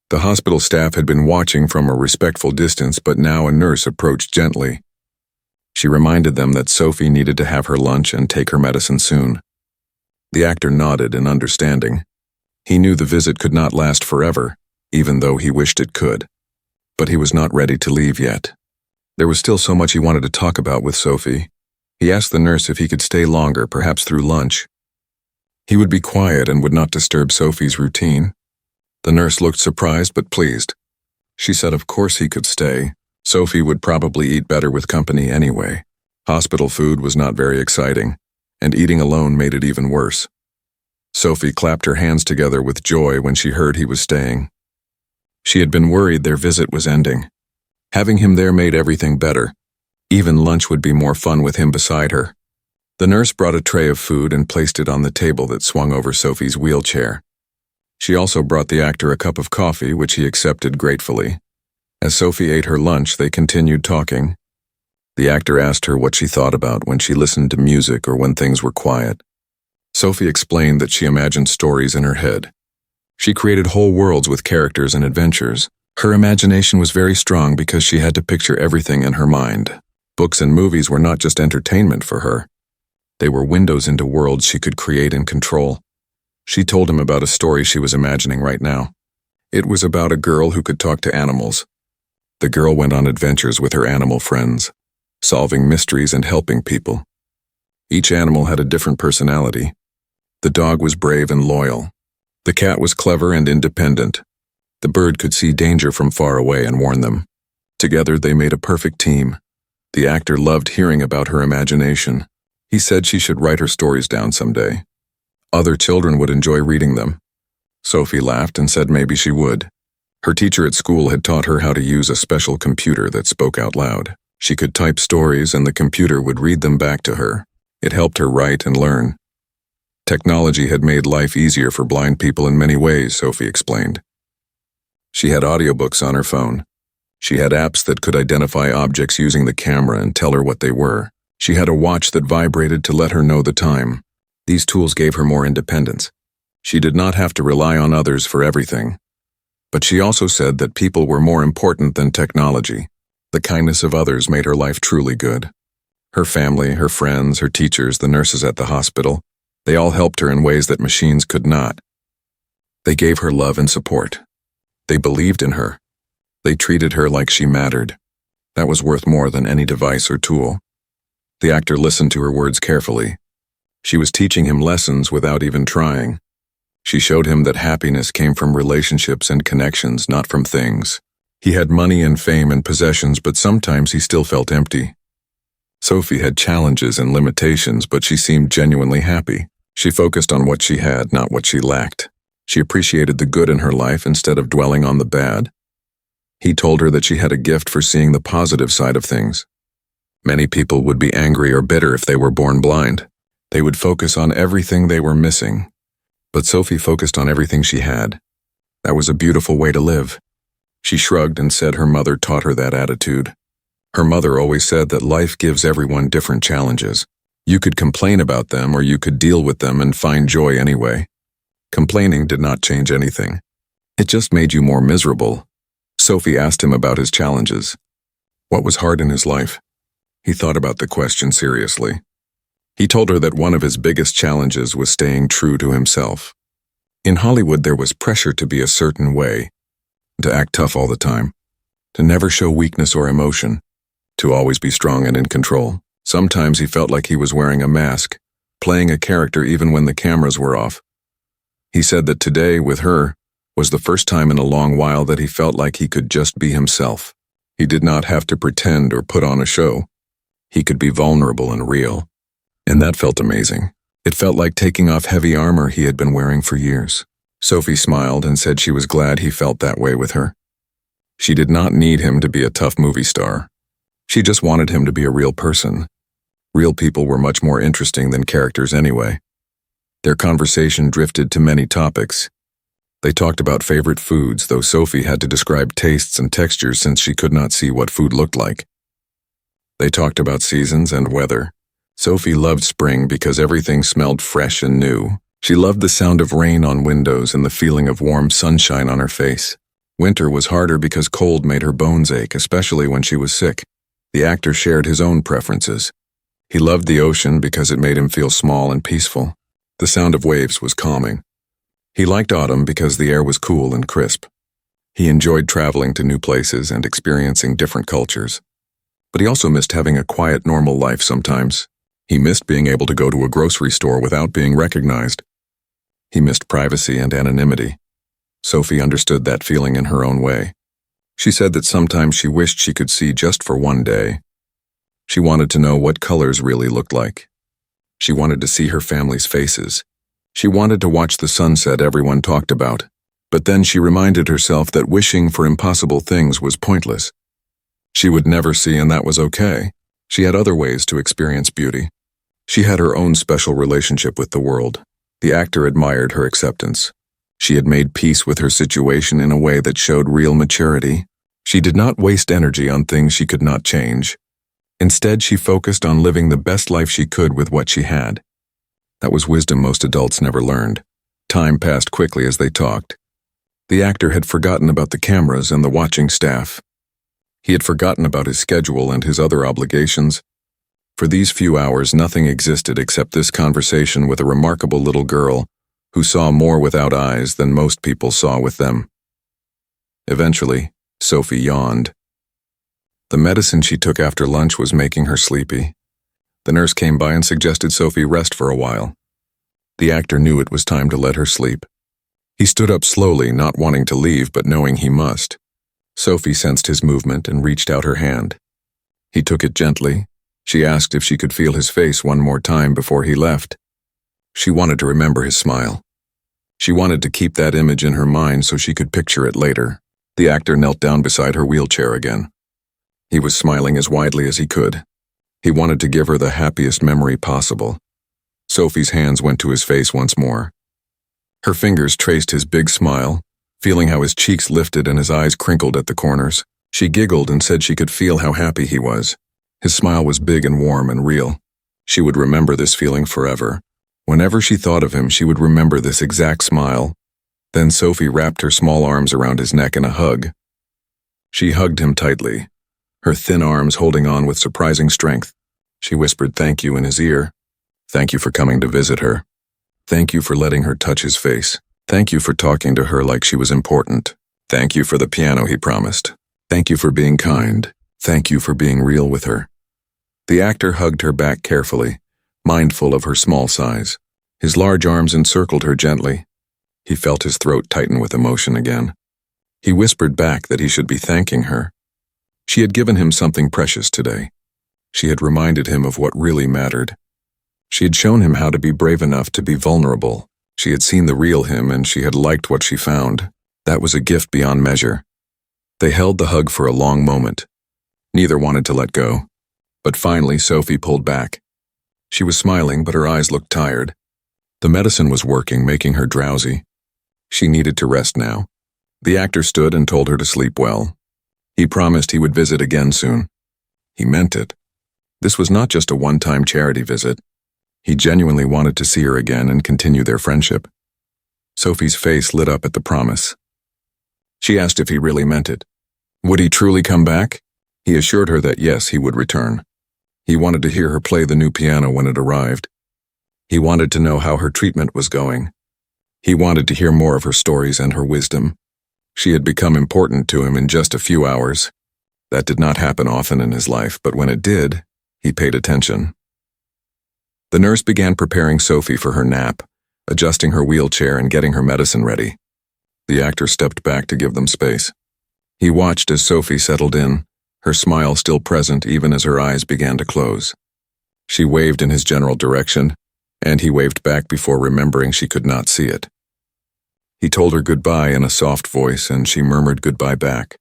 Speaker 1: The hospital staff had been watching from a respectful distance, but now a nurse approached gently. She reminded them that Sophie needed to have her lunch and take her medicine soon. The actor nodded in understanding. He knew the visit could not last forever, even though he wished it could. But he was not ready to leave yet. There was still so much he wanted to talk about with Sophie. He asked the nurse if he could stay longer, perhaps through lunch. He would be quiet and would not disturb Sophie's routine. The nurse looked surprised but pleased. She said of course he could stay. Sophie would probably eat better with company anyway. Hospital food was not very exciting, and eating alone made it even worse. Sophie clapped her hands together with joy when she heard he was staying. She had been worried their visit was ending. Having him there made everything better. Even lunch would be more fun with him beside her. The nurse brought a tray of food and placed it on the table that swung over Sophie's wheelchair. She also brought the actor a cup of coffee, which he accepted gratefully. As Sophie ate her lunch, they continued talking. The actor asked her what she thought about when she listened to music or when things were quiet. Sophie explained that she imagined stories in her head. She created whole worlds with characters and adventures. Her imagination was very strong because she had to picture everything in her mind. Books and movies were not just entertainment for her. They were windows into worlds she could create and control. She told him about a story she was imagining right now. It was about a girl who could talk to animals. The girl went on adventures with her animal friends, solving mysteries and helping people. Each animal had a different personality. The dog was brave and loyal. The cat was clever and independent. The bird could see danger from far away and warn them. Together they made a perfect team. The actor loved hearing about her imagination. He said she should write her stories down someday. Other children would enjoy reading them. Sophie laughed and said maybe she would. Her teacher at school had taught her how to use a special computer that spoke out loud. She could type stories and the computer would read them back to her. It helped her write and learn. Technology had made life easier for blind people in many ways, Sophie explained. She had audiobooks on her phone. She had apps that could identify objects using the camera and tell her what they were. She had a watch that vibrated to let her know the time. These tools gave her more independence. She did not have to rely on others for everything. But she also said that people were more important than technology. The kindness of others made her life truly good. Her family, her friends, her teachers, the nurses at the hospital, they all helped her in ways that machines could not. They gave her love and support. They believed in her. They treated her like she mattered. That was worth more than any device or tool. The actor listened to her words carefully. She was teaching him lessons without even trying. She showed him that happiness came from relationships and connections, not from things. He had money and fame and possessions, but sometimes he still felt empty. Sophie had challenges and limitations, but she seemed genuinely happy. She focused on what she had, not what she lacked. She appreciated the good in her life instead of dwelling on the bad. He told her that she had a gift for seeing the positive side of things. Many people would be angry or bitter if they were born blind. They would focus on everything they were missing. But Sophie focused on everything she had. That was a beautiful way to live. She shrugged and said her mother taught her that attitude. Her mother always said that life gives everyone different challenges. You could complain about them or you could deal with them and find joy anyway. Complaining did not change anything. It just made you more miserable. Sophie asked him about his challenges. What was hard in his life? He thought about the question seriously. He told her that one of his biggest challenges was staying true to himself. In Hollywood, there was pressure to be a certain way, to act tough all the time, to never show weakness or emotion, to always be strong and in control. Sometimes he felt like he was wearing a mask, playing a character even when the cameras were off. He said that today, with her, was the first time in a long while that he felt like he could just be himself. He did not have to pretend or put on a show. He could be vulnerable and real. And that felt amazing. It felt like taking off heavy armor he had been wearing for years. Sophie smiled and said she was glad he felt that way with her. She did not need him to be a tough movie star. She just wanted him to be a real person. Real people were much more interesting than characters anyway. Their conversation drifted to many topics. They talked about favorite foods, though Sophie had to describe tastes and textures since she could not see what food looked like. They talked about seasons and weather. Sophie loved spring because everything smelled fresh and new. She loved the sound of rain on windows and the feeling of warm sunshine on her face. Winter was harder because cold made her bones ache, especially when she was sick. The actor shared his own preferences. He loved the ocean because it made him feel small and peaceful. The sound of waves was calming. He liked autumn because the air was cool and crisp. He enjoyed traveling to new places and experiencing different cultures. But he also missed having a quiet, normal life sometimes. He missed being able to go to a grocery store without being recognized. He missed privacy and anonymity. Sophie understood that feeling in her own way. She said that sometimes she wished she could see just for one day. She wanted to know what colors really looked like. She wanted to see her family's faces. She wanted to watch the sunset everyone talked about. But then she reminded herself that wishing for impossible things was pointless. She would never see, and that was okay. She had other ways to experience beauty. She had her own special relationship with the world. The actor admired her acceptance. She had made peace with her situation in a way that showed real maturity. She did not waste energy on things she could not change. Instead, she focused on living the best life she could with what she had. That was wisdom most adults never learned. Time passed quickly as they talked. The actor had forgotten about the cameras and the watching staff. He had forgotten about his schedule and his other obligations. For these few hours, nothing existed except this conversation with a remarkable little girl who saw more without eyes than most people saw with them. Eventually, Sophie yawned. The medicine she took after lunch was making her sleepy. The nurse came by and suggested Sophie rest for a while. The actor knew it was time to let her sleep. He stood up slowly, not wanting to leave, but knowing he must. Sophie sensed his movement and reached out her hand. He took it gently. She asked if she could feel his face one more time before he left. She wanted to remember his smile. She wanted to keep that image in her mind so she could picture it later. The actor knelt down beside her wheelchair again. He was smiling as widely as he could. He wanted to give her the happiest memory possible. Sophie's hands went to his face once more. Her fingers traced his big smile, feeling how his cheeks lifted and his eyes crinkled at the corners. She giggled and said she could feel how happy he was. His smile was big and warm and real. She would remember this feeling forever. Whenever she thought of him, she would remember this exact smile. Then Sophie wrapped her small arms around his neck in a hug. She hugged him tightly, her thin arms holding on with surprising strength. She whispered thank you in his ear. Thank you for coming to visit her. Thank you for letting her touch his face. Thank you for talking to her like she was important. Thank you for the piano he promised. Thank you for being kind. Thank you for being real with her. The actor hugged her back carefully, mindful of her small size. His large arms encircled her gently. He felt his throat tighten with emotion again. He whispered back that he should be thanking her. She had given him something precious today. She had reminded him of what really mattered. She had shown him how to be brave enough to be vulnerable. She had seen the real him, and she had liked what she found. That was a gift beyond measure. They held the hug for a long moment. Neither wanted to let go. But finally, Sophie pulled back. She was smiling, but her eyes looked tired. The medicine was working, making her drowsy. She needed to rest now. The actor stood and told her to sleep well. He promised he would visit again soon. He meant it. This was not just a one-time charity visit. He genuinely wanted to see her again and continue their friendship. Sophie's face lit up at the promise. She asked if he really meant it. Would he truly come back? He assured her that yes, he would return. He wanted to hear her play the new piano when it arrived. He wanted to know how her treatment was going. He wanted to hear more of her stories and her wisdom. She had become important to him in just a few hours. That did not happen often in his life, but when it did, he paid attention. The nurse began preparing Sophie for her nap, adjusting her wheelchair and getting her medicine ready. The actor stepped back to give them space. He watched as Sophie settled in, her smile still present even as her eyes began to close. She waved in his general direction, and he waved back before remembering she could not see it. He told her goodbye in a soft voice, and she murmured goodbye back.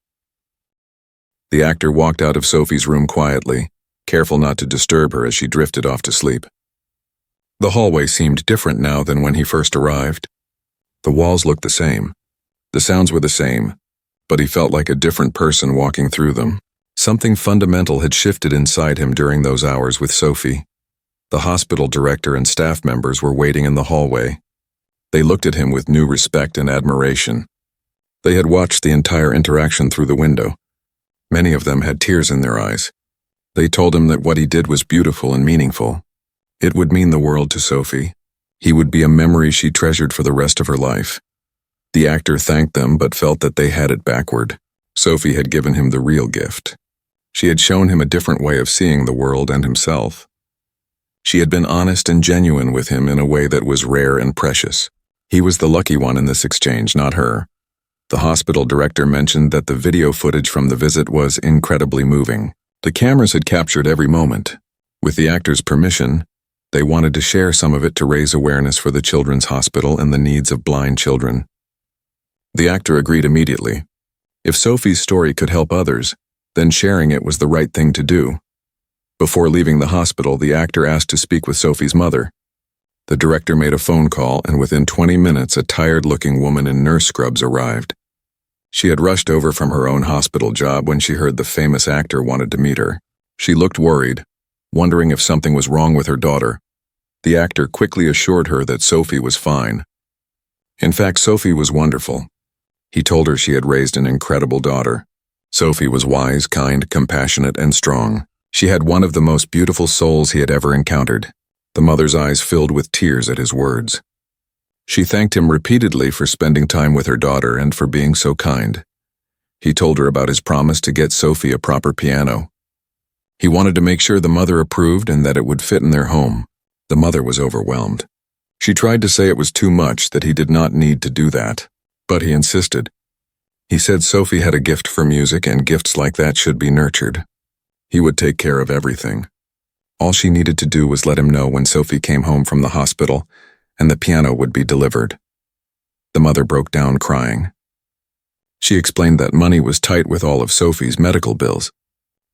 Speaker 1: The actor walked out of Sophie's room quietly, careful not to disturb her as she drifted off to sleep. The hallway seemed different now than when he first arrived. The walls looked the same. The sounds were the same, but he felt like a different person walking through them. Something fundamental had shifted inside him during those hours with Sophie. The hospital director and staff members were waiting in the hallway. They looked at him with new respect and admiration. They had watched the entire interaction through the window. Many of them had tears in their eyes. They told him that what he did was beautiful and meaningful. It would mean the world to Sophie. He would be a memory she treasured for the rest of her life. The actor thanked them but felt that they had it backward. Sophie had given him the real gift. She had shown him a different way of seeing the world and himself. She had been honest and genuine with him in a way that was rare and precious. He was the lucky one in this exchange, not her. The hospital director mentioned that the video footage from the visit was incredibly moving. The cameras had captured every moment. With the actor's permission, they wanted to share some of it to raise awareness for the children's hospital and the needs of blind children. The actor agreed immediately. If Sophie's story could help others, then sharing it was the right thing to do. Before leaving the hospital, the actor asked to speak with Sophie's mother. The director made a phone call, and within 20 minutes, a tired-looking woman in nurse scrubs arrived. She had rushed over from her own hospital job when she heard the famous actor wanted to meet her. She looked worried, wondering if something was wrong with her daughter. The actor quickly assured her that Sophie was fine. In fact, Sophie was wonderful. He told her she had raised an incredible daughter. Sophie was wise, kind, compassionate, and strong. She had one of the most beautiful souls he had ever encountered. The mother's eyes filled with tears at his words. She thanked him repeatedly for spending time with her daughter and for being so kind. He told her about his promise to get Sophie a proper piano. He wanted to make sure the mother approved and that it would fit in their home. The mother was overwhelmed. She tried to say it was too much, that he did not need to do that, but he insisted. He said Sophie had a gift for music and gifts like that should be nurtured. He would take care of everything. All she needed to do was let him know when Sophie came home from the hospital, and the piano would be delivered. The mother broke down crying. She explained that money was tight with all of Sophie's medical bills.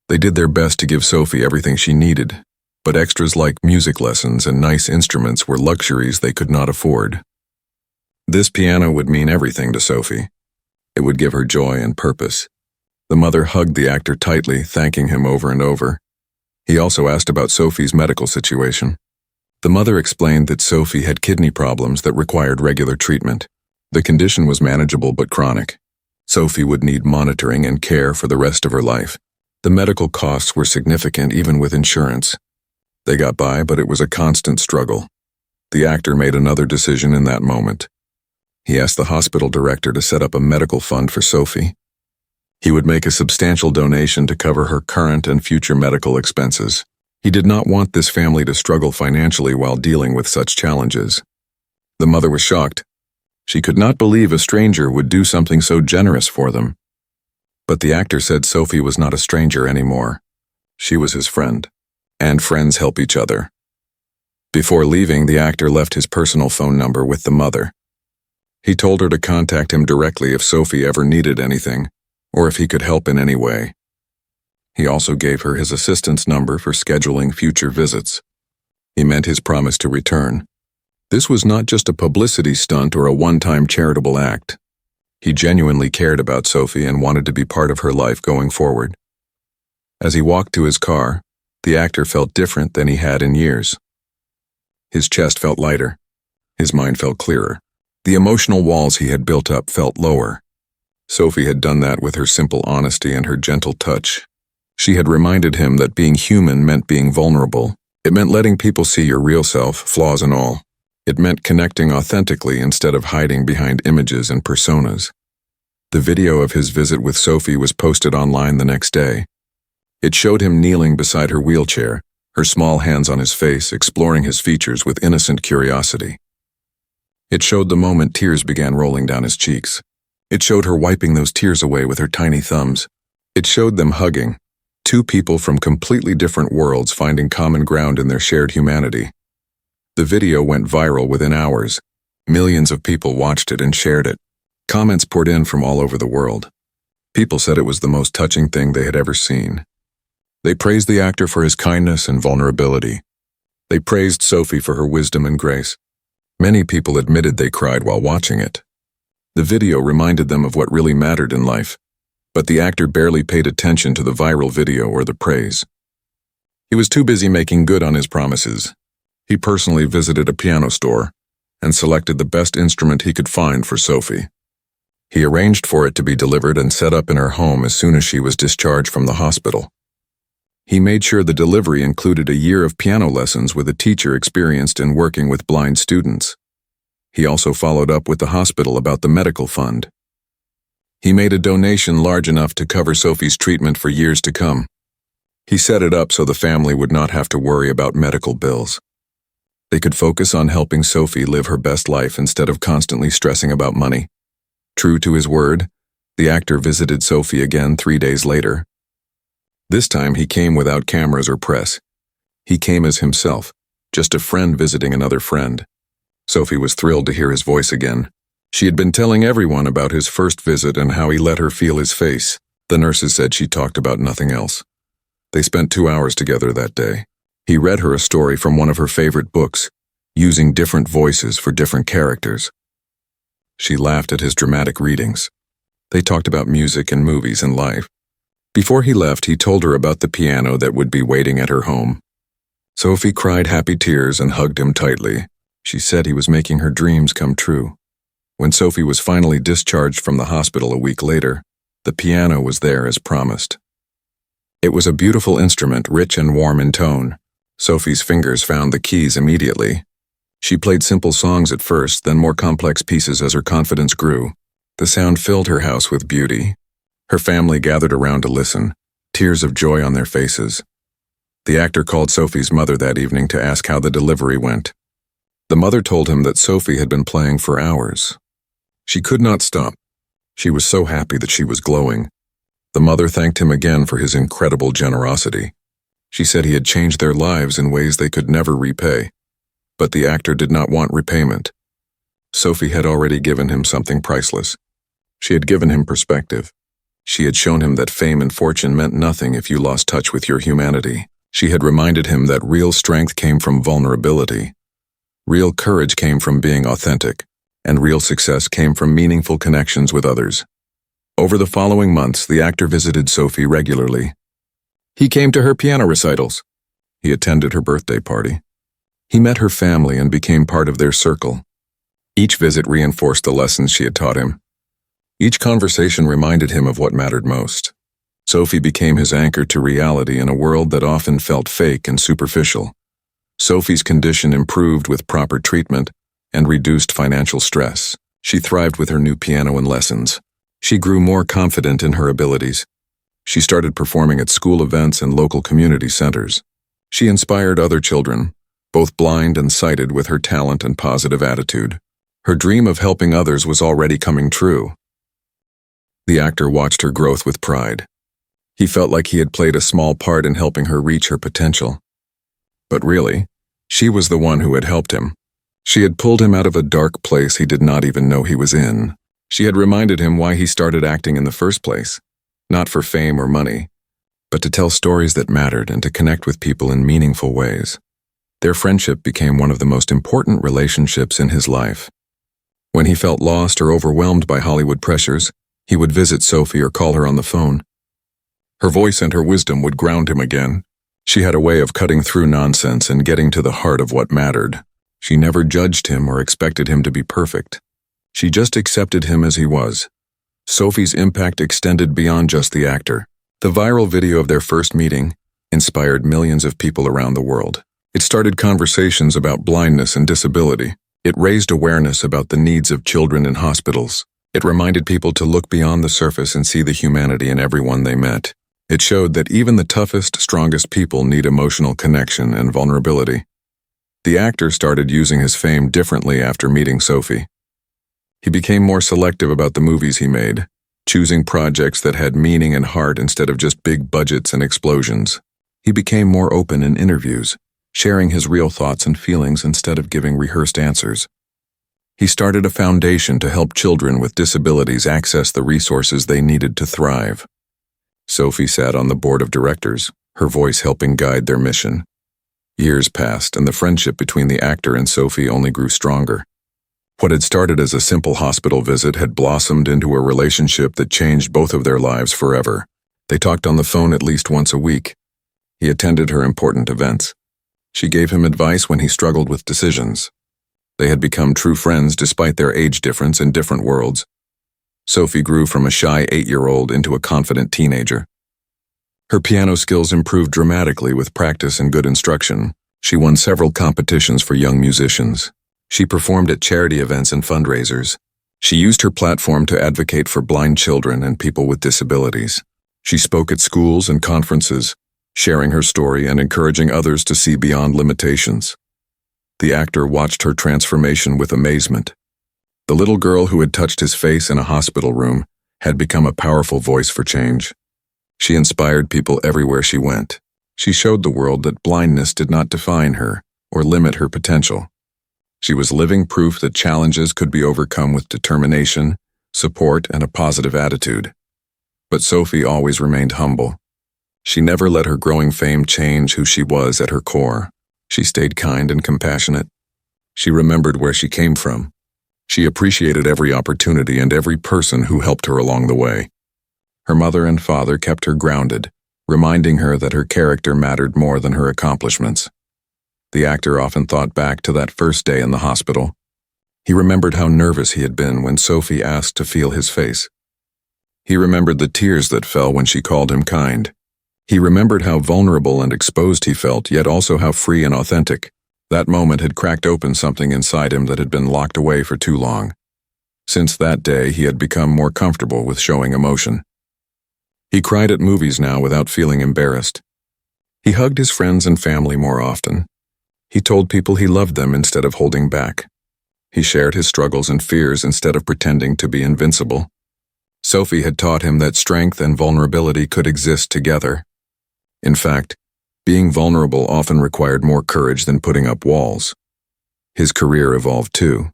Speaker 1: They did their best to give Sophie everything she needed, but extras like music lessons and nice instruments were luxuries they could not afford. This piano would mean everything to Sophie. It would give her joy and purpose. The mother hugged the actor tightly, thanking him over and over. He also asked about Sophie's medical situation. The mother explained that Sophie had kidney problems that required regular treatment. The condition was manageable but chronic. Sophie would need monitoring and care for the rest of her life. The medical costs were significant even with insurance. They got by, but it was a constant struggle. The actor made another decision in that moment. He asked the hospital director to set up a medical fund for Sophie. He would make a substantial donation to cover her current and future medical expenses. He did not want this family to struggle financially while dealing with such challenges. The mother was shocked. She could not believe a stranger would do something so generous for them. But the actor said Sophie was not a stranger anymore. She was his friend, and friends help each other. Before leaving, the actor left his personal phone number with the mother. He told her to contact him directly if Sophie ever needed anything, or if he could help in any way. He also gave her his assistant's number for scheduling future visits. He meant his promise to return. This was not just a publicity stunt or a one-time charitable act. He genuinely cared about Sophie and wanted to be part of her life going forward. As he walked to his car, the actor felt different than he had in years. His chest felt lighter. His mind felt clearer. The emotional walls he had built up felt lower. Sophie had done that with her simple honesty and her gentle touch. She had reminded him that being human meant being vulnerable. It meant letting people see your real self, flaws and all. It meant connecting authentically instead of hiding behind images and personas. The video of his visit with Sophie was posted online the next day. It showed him kneeling beside her wheelchair, her small hands on his face, exploring his features with innocent curiosity. It showed the moment tears began rolling down his cheeks. It showed her wiping those tears away with her tiny thumbs. It showed them hugging, two people from completely different worlds finding common ground in their shared humanity. The video went viral within hours. Millions of people watched it and shared it. Comments poured in from all over the world. People said it was the most touching thing they had ever seen. They praised the actor for his kindness and vulnerability. They praised Sophie for her wisdom and grace. Many people admitted they cried while watching it. The video reminded them of what really mattered in life, but the actor barely paid attention to the viral video or the praise. He was too busy making good on his promises. He personally visited a piano store and selected the best instrument he could find for Sophie. He arranged for it to be delivered and set up in her home as soon as she was discharged from the hospital. He made sure the delivery included a year of piano lessons with a teacher experienced in working with blind students. He also followed up with the hospital about the medical fund. He made a donation large enough to cover Sophie's treatment for years to come. He set it up so the family would not have to worry about medical bills. They could focus on helping Sophie live her best life instead of constantly stressing about money. True to his word, the actor visited Sophie again 3 days later. This time he came without cameras or press. He came as himself, just a friend visiting another friend. Sophie was thrilled to hear his voice again. She had been telling everyone about his first visit and how he let her feel his face. The nurses said she talked about nothing else. They spent 2 hours together that day. He read her a story from one of her favorite books, using different voices for different characters. She laughed at his dramatic readings. They talked about music and movies and life. Before he left, he told her about the piano that would be waiting at her home. Sophie cried happy tears and hugged him tightly. She said he was making her dreams come true. When Sophie was finally discharged from the hospital a week later, the piano was there as promised. It was a beautiful instrument, rich and warm in tone. Sophie's fingers found the keys immediately. She played simple songs at first, then more complex pieces as her confidence grew. The sound filled her house with beauty. Her family gathered around to listen, tears of joy on their faces. The actor called Sophie's mother that evening to ask how the delivery went. The mother told him that Sophie had been playing for hours. She could not stop. She was so happy that she was glowing. The mother thanked him again for his incredible generosity. She said he had changed their lives in ways they could never repay. But the actor did not want repayment. Sophie had already given him something priceless. She had given him perspective. She had shown him that fame and fortune meant nothing if you lost touch with your humanity. She had reminded him that real strength came from vulnerability. Real courage came from being authentic, and real success came from meaningful connections with others. Over the following months, the actor visited Sophie regularly. He came to her piano recitals. He attended her birthday party. He met her family and became part of their circle. Each visit reinforced the lessons she had taught him. Each conversation reminded him of what mattered most. Sophie became his anchor to reality in a world that often felt fake and superficial. Sophie's condition improved with proper treatment and reduced financial stress. She thrived with her new piano and lessons. She grew more confident in her abilities. She started performing at school events and local community centers. She inspired other children, both blind and sighted, with her talent and positive attitude. Her dream of helping others was already coming true. The actor watched her growth with pride. He felt like he had played a small part in helping her reach her potential. But really, she was the one who had helped him. She had pulled him out of a dark place he did not even know he was in. She had reminded him why he started acting in the first place, not for fame or money, but to tell stories that mattered and to connect with people in meaningful ways. Their friendship became one of the most important relationships in his life. When he felt lost or overwhelmed by Hollywood pressures, he would visit Sophie or call her on the phone. Her voice and her wisdom would ground him again. She had a way of cutting through nonsense and getting to the heart of what mattered. She never judged him or expected him to be perfect. She just accepted him as he was. Sophie's impact extended beyond just the actor. The viral video of their first meeting inspired millions of people around the world. It started conversations about blindness and disability. It raised awareness about the needs of children in hospitals. It reminded people to look beyond the surface and see the humanity in everyone they met. It showed that even the toughest, strongest people need emotional connection and vulnerability. The actor started using his fame differently after meeting Sophie. He became more selective about the movies he made, choosing projects that had meaning and heart instead of just big budgets and explosions. He became more open in interviews, sharing his real thoughts and feelings instead of giving rehearsed answers. He started a foundation to help children with disabilities access the resources they needed to thrive. Sophie sat on the board of directors, her voice helping guide their mission. Years passed, and the friendship between the actor and Sophie only grew stronger. What had started as a simple hospital visit had blossomed into a relationship that changed both of their lives forever. They talked on the phone at least once a week. He attended her important events. She gave him advice when he struggled with decisions. They had become true friends despite their age difference in different worlds. Sophie grew from a shy 8-year-old into a confident teenager. Her piano skills improved dramatically with practice and good instruction. She won several competitions for young musicians. She performed at charity events and fundraisers. She used her platform to advocate for blind children and people with disabilities. She spoke at schools and conferences, sharing her story and encouraging others to see beyond limitations. The actor watched her transformation with amazement. The little girl who had touched his face in a hospital room had become a powerful voice for change. She inspired people everywhere she went. She showed the world that blindness did not define her or limit her potential. She was living proof that challenges could be overcome with determination, support, and a positive attitude. But Sophie always remained humble. She never let her growing fame change who she was at her core. She stayed kind and compassionate. She remembered where she came from. She appreciated every opportunity and every person who helped her along the way. Her mother and father kept her grounded, reminding her that her character mattered more than her accomplishments. The actor often thought back to that first day in the hospital. He remembered how nervous he had been when Sophie asked to feel his face. He remembered the tears that fell when she called him kind. He remembered how vulnerable and exposed he felt, yet also how free and authentic. That moment had cracked open something inside him that had been locked away for too long. Since that day, he had become more comfortable with showing emotion. He cried at movies now without feeling embarrassed. He hugged his friends and family more often. He told people he loved them instead of holding back. He shared his struggles and fears instead of pretending to be invincible. Sophie had taught him that strength and vulnerability could exist together. In fact, being vulnerable often required more courage than putting up walls. His career evolved too.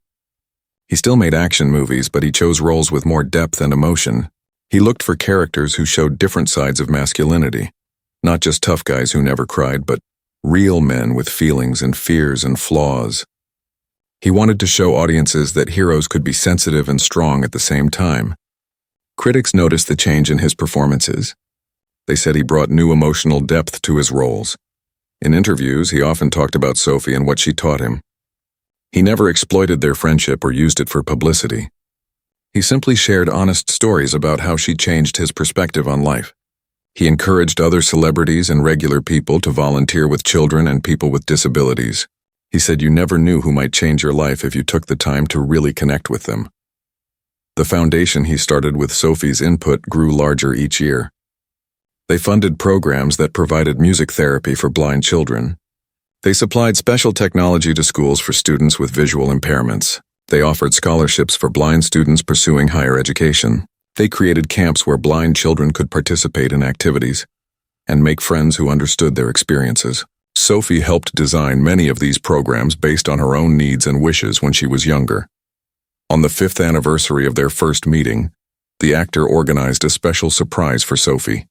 Speaker 1: He still made action movies, but he chose roles with more depth and emotion. He looked for characters who showed different sides of masculinity. Not just tough guys who never cried, but real men with feelings and fears and flaws. He wanted to show audiences that heroes could be sensitive and strong at the same time. Critics noticed the change in his performances. They said he brought new emotional depth to his roles. In interviews, he often talked about Sophie and what she taught him. He never exploited their friendship or used it for publicity. He simply shared honest stories about how she changed his perspective on life. He encouraged other celebrities and regular people to volunteer with children and people with disabilities. He said you never knew who might change your life if you took the time to really connect with them. The foundation he started with Sophie's input grew larger each year. They funded programs that provided music therapy for blind children. They supplied special technology to schools for students with visual impairments. They offered scholarships for blind students pursuing higher education. They created camps where blind children could participate in activities and make friends who understood their experiences. Sophie helped design many of these programs based on her own needs and wishes when she was younger. On the 5th anniversary of their first meeting, the actor organized a special surprise for Sophie.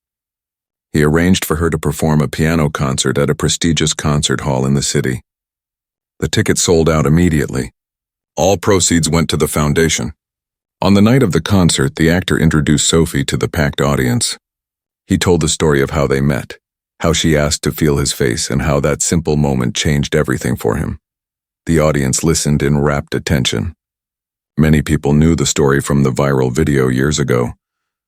Speaker 1: He arranged for her to perform a piano concert at a prestigious concert hall in the city. The tickets sold out immediately. All proceeds went to the foundation. On the night of the concert, the actor introduced Sophie to the packed audience. He told the story of how they met, how she asked to feel his face, and how that simple moment changed everything for him. The audience listened in rapt attention. Many people knew the story from the viral video years ago,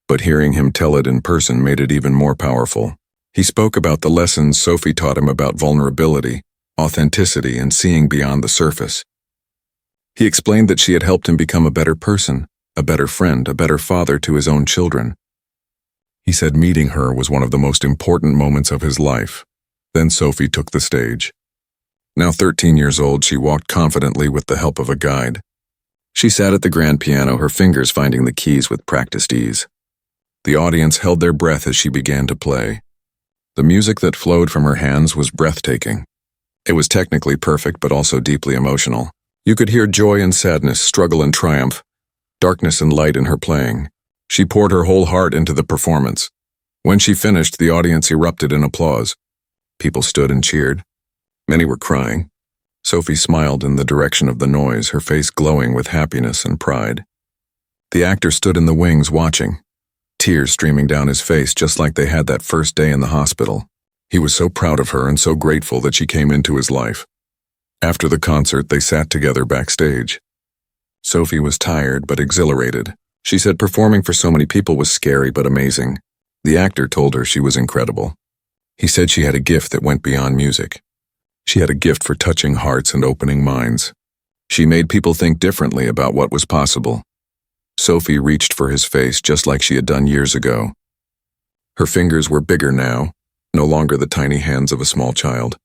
Speaker 1: but hearing him tell it in person made it even more powerful. He spoke about the lessons Sophie taught him about vulnerability, authenticity, and seeing beyond the surface. He explained that she had helped him become a better person, a better friend, a better father to his own children. He said meeting her was one of the most important moments of his life. Then Sophie took the stage. Now 13 years old, she walked confidently with the help of a guide. She sat at the grand piano, her fingers finding the keys with practiced ease. The audience held their breath as she began to play. The music that flowed from her hands was breathtaking. It was technically perfect, but also deeply emotional. You could hear joy and sadness, struggle and triumph, darkness and light in her playing. She poured her whole heart into the performance. When she finished, the audience erupted in applause. People stood and cheered. Many were crying. Sophie smiled in the direction of the noise, her face glowing with happiness and pride. The actor stood in the wings watching, tears streaming down his face just like they had that first day in the hospital. He was so proud of her and so grateful that she came into his life. After the concert, they sat together backstage. Sophie was tired but exhilarated. She said performing for so many people was scary but amazing. The actor told her she was incredible. He said she had a gift that went beyond music. She had a gift for touching hearts and opening minds. She made people think differently about what was possible. Sophie reached for his face just like she had done years ago. Her fingers were bigger now, no longer the tiny hands of a small child.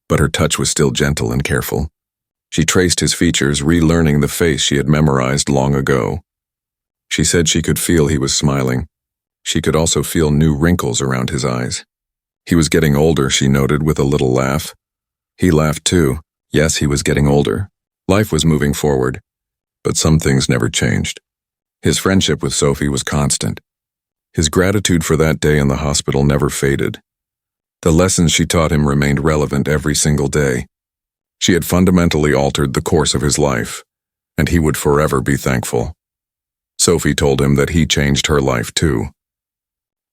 Speaker 1: But her touch was still gentle and careful. She traced his features, relearning the face she had memorized long ago. She said she could feel he was smiling. She could also feel new wrinkles around his eyes. He was getting older, she noted with a little laugh. He laughed too. Yes, he was getting older. Life was moving forward, but some things never changed. His friendship with Sophie was constant. His gratitude for that day in the hospital never faded. The lessons she taught him remained relevant every single day. She had fundamentally altered the course of his life, and he would forever be thankful. Sophie told him that he changed her life too.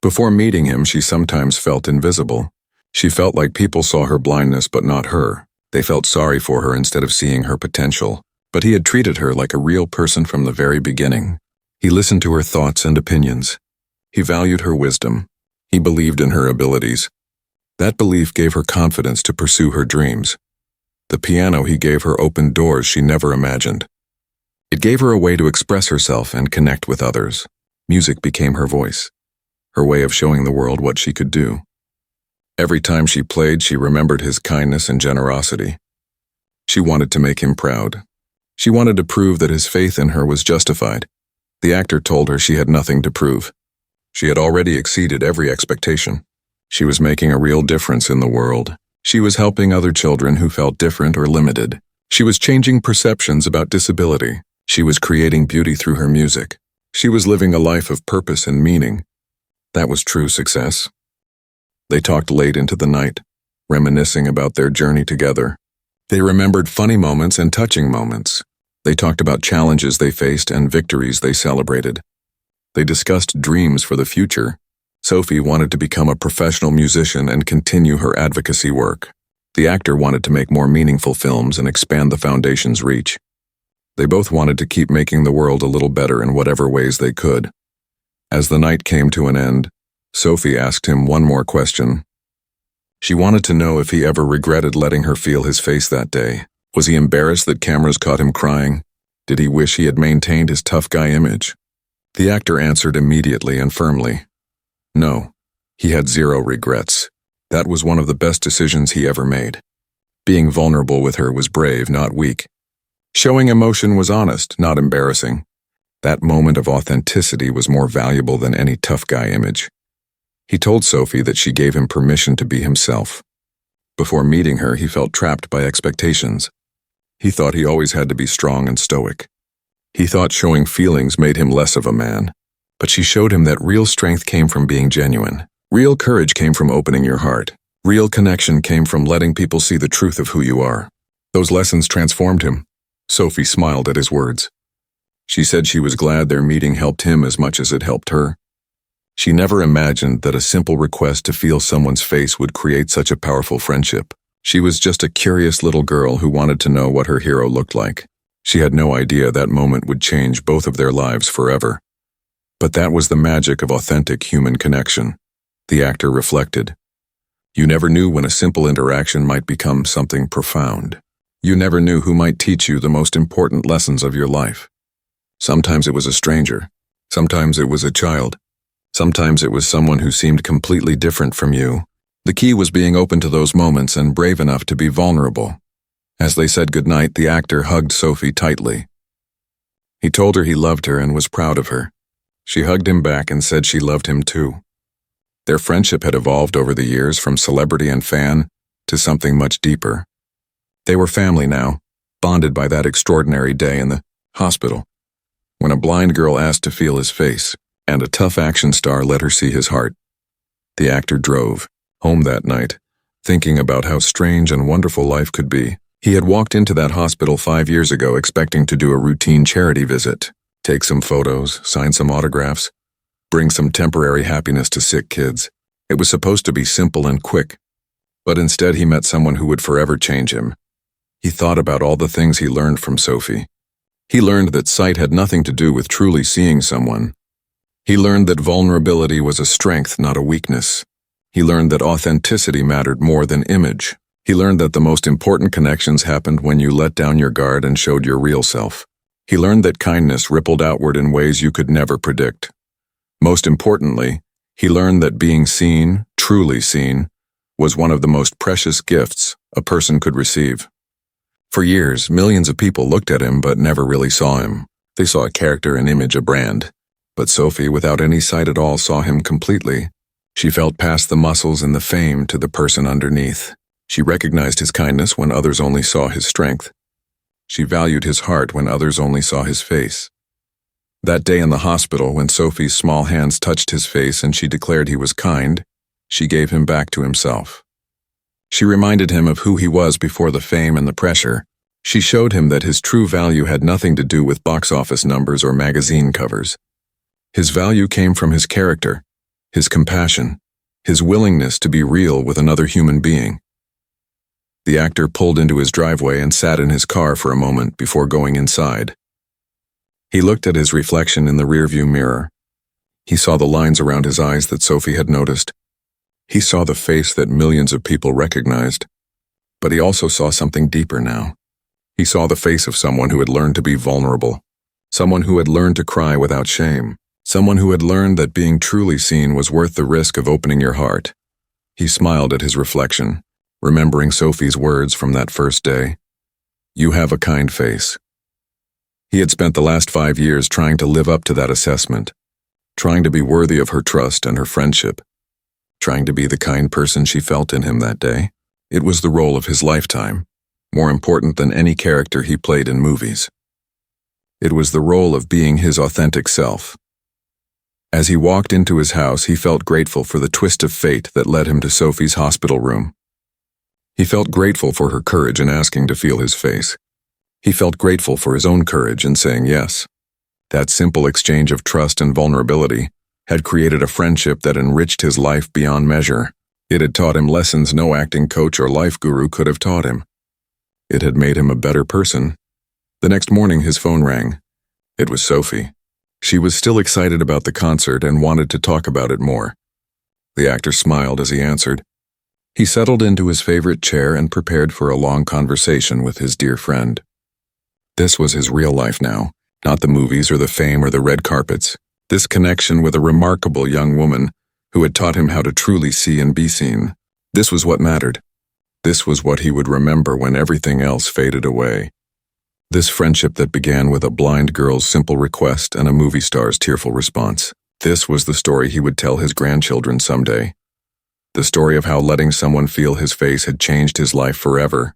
Speaker 1: Before meeting him, she sometimes felt invisible. She felt like people saw her blindness but not her. They felt sorry for her instead of seeing her potential. But he had treated her like a real person from the very beginning. He listened to her thoughts and opinions. He valued her wisdom. He believed in her abilities. That belief gave her confidence to pursue her dreams. The piano he gave her opened doors she never imagined. It gave her a way to express herself and connect with others. Music became her voice, her way of showing the world what she could do. Every time she played, she remembered his kindness and generosity. She wanted to make him proud. She wanted to prove that his faith in her was justified. The actor told her she had nothing to prove. She had already exceeded every expectation. She was making a real difference in the world. She was helping other children who felt different or limited. She was changing perceptions about disability. She was creating beauty through her music. She was living a life of purpose and meaning. That was true success. They talked late into the night, reminiscing about their journey together. They remembered funny moments and touching moments. They talked about challenges they faced and victories they celebrated. They discussed dreams for the future. Sophie wanted to become a professional musician and continue her advocacy work. The actor wanted to make more meaningful films and expand the foundation's reach. They both wanted to keep making the world a little better in whatever ways they could. As the night came to an end, Sophie asked him one more question. She wanted to know if he ever regretted letting her feel his face that day. Was he embarrassed that cameras caught him crying? Did he wish he had maintained his tough guy image? The actor answered immediately and firmly. No, he had zero regrets. That was one of the best decisions he ever made. Being vulnerable with her was brave, not weak. Showing emotion was honest, not embarrassing. That moment of authenticity was more valuable than any tough guy image. He told Sophie that she gave him permission to be himself. Before meeting her, he felt trapped by expectations. He thought he always had to be strong and stoic. He thought showing feelings made him less of a man. But she showed him that real strength came from being genuine. Real courage came from opening your heart. Real connection came from letting people see the truth of who you are. Those lessons transformed him. Sophie smiled at his words. She said she was glad their meeting helped him as much as it helped her. She never imagined that a simple request to feel someone's face would create such a powerful friendship. She was just a curious little girl who wanted to know what her hero looked like. She had no idea that moment would change both of their lives forever. But that was the magic of authentic human connection. The actor reflected. You never knew when a simple interaction might become something profound. You never knew who might teach you the most important lessons of your life. Sometimes it was a stranger. Sometimes it was a child. Sometimes it was someone who seemed completely different from you. The key was being open to those moments and brave enough to be vulnerable. As they said goodnight, the actor hugged Sophie tightly. He told her he loved her and was proud of her. She hugged him back and said she loved him too. Their friendship had evolved over the years from celebrity and fan to something much deeper. They were family now, bonded by that extraordinary day in the hospital, when a blind girl asked to feel his face, and a tough action star let her see his heart. The actor drove home that night, thinking about how strange and wonderful life could be. He had walked into that hospital 5 years ago expecting to do a routine charity visit, take some photos, sign some autographs, bring some temporary happiness to sick kids. It was supposed to be simple and quick, but instead he met someone who would forever change him. He thought about all the things he learned from Sophie. He learned that sight had nothing to do with truly seeing someone. He learned that vulnerability was a strength, not a weakness. He learned that authenticity mattered more than image. He learned that the most important connections happened when you let down your guard and showed your real self. He learned that kindness rippled outward in ways you could never predict. Most importantly, he learned that being seen, truly seen, was one of the most precious gifts a person could receive. For years, millions of people looked at him but never really saw him. They saw a character, an image, a brand. But Sophie, without any sight at all, saw him completely. She felt past the muscles and the fame to the person underneath. She recognized his kindness when others only saw his strength. She valued his heart when others only saw his face. That day in the hospital, when Sophie's small hands touched his face and she declared he was kind, she gave him back to himself. She reminded him of who he was before the fame and the pressure. She showed him that his true value had nothing to do with box office numbers or magazine covers. His value came from his character, his compassion, his willingness to be real with another human being. The actor pulled into his driveway and sat in his car for a moment before going inside. He looked at his reflection in the rearview mirror. He saw the lines around his eyes that Sophie had noticed. He saw the face that millions of people recognized. But he also saw something deeper now. He saw the face of someone who had learned to be vulnerable, someone who had learned to cry without shame, someone who had learned that being truly seen was worth the risk of opening your heart. He smiled at his reflection, remembering Sophie's words from that first day. "You have a kind face." He had spent the last 5 years trying to live up to that assessment, trying to be worthy of her trust and her friendship, trying to be the kind person she felt in him that day. It was the role of his lifetime, more important than any character he played in movies. It was the role of being his authentic self. As he walked into his house, he felt grateful for the twist of fate that led him to Sophie's hospital room. He felt grateful for her courage in asking to feel his face. He felt grateful for his own courage in saying yes. That simple exchange of trust and vulnerability had created a friendship that enriched his life beyond measure. It had taught him lessons no acting coach or life guru could have taught him. It had made him a better person. The next morning, his phone rang. It was Sophie. She was still excited about the concert and wanted to talk about it more. The actor smiled as he answered. He settled into his favorite chair and prepared for a long conversation with his dear friend. This was his real life now, not the movies or the fame or the red carpets. This connection with a remarkable young woman who had taught him how to truly see and be seen. This was what mattered. This was what he would remember when everything else faded away. This friendship that began with a blind girl's simple request and a movie star's tearful response. This was the story he would tell his grandchildren someday. The story of how letting someone feel his face had changed his life forever.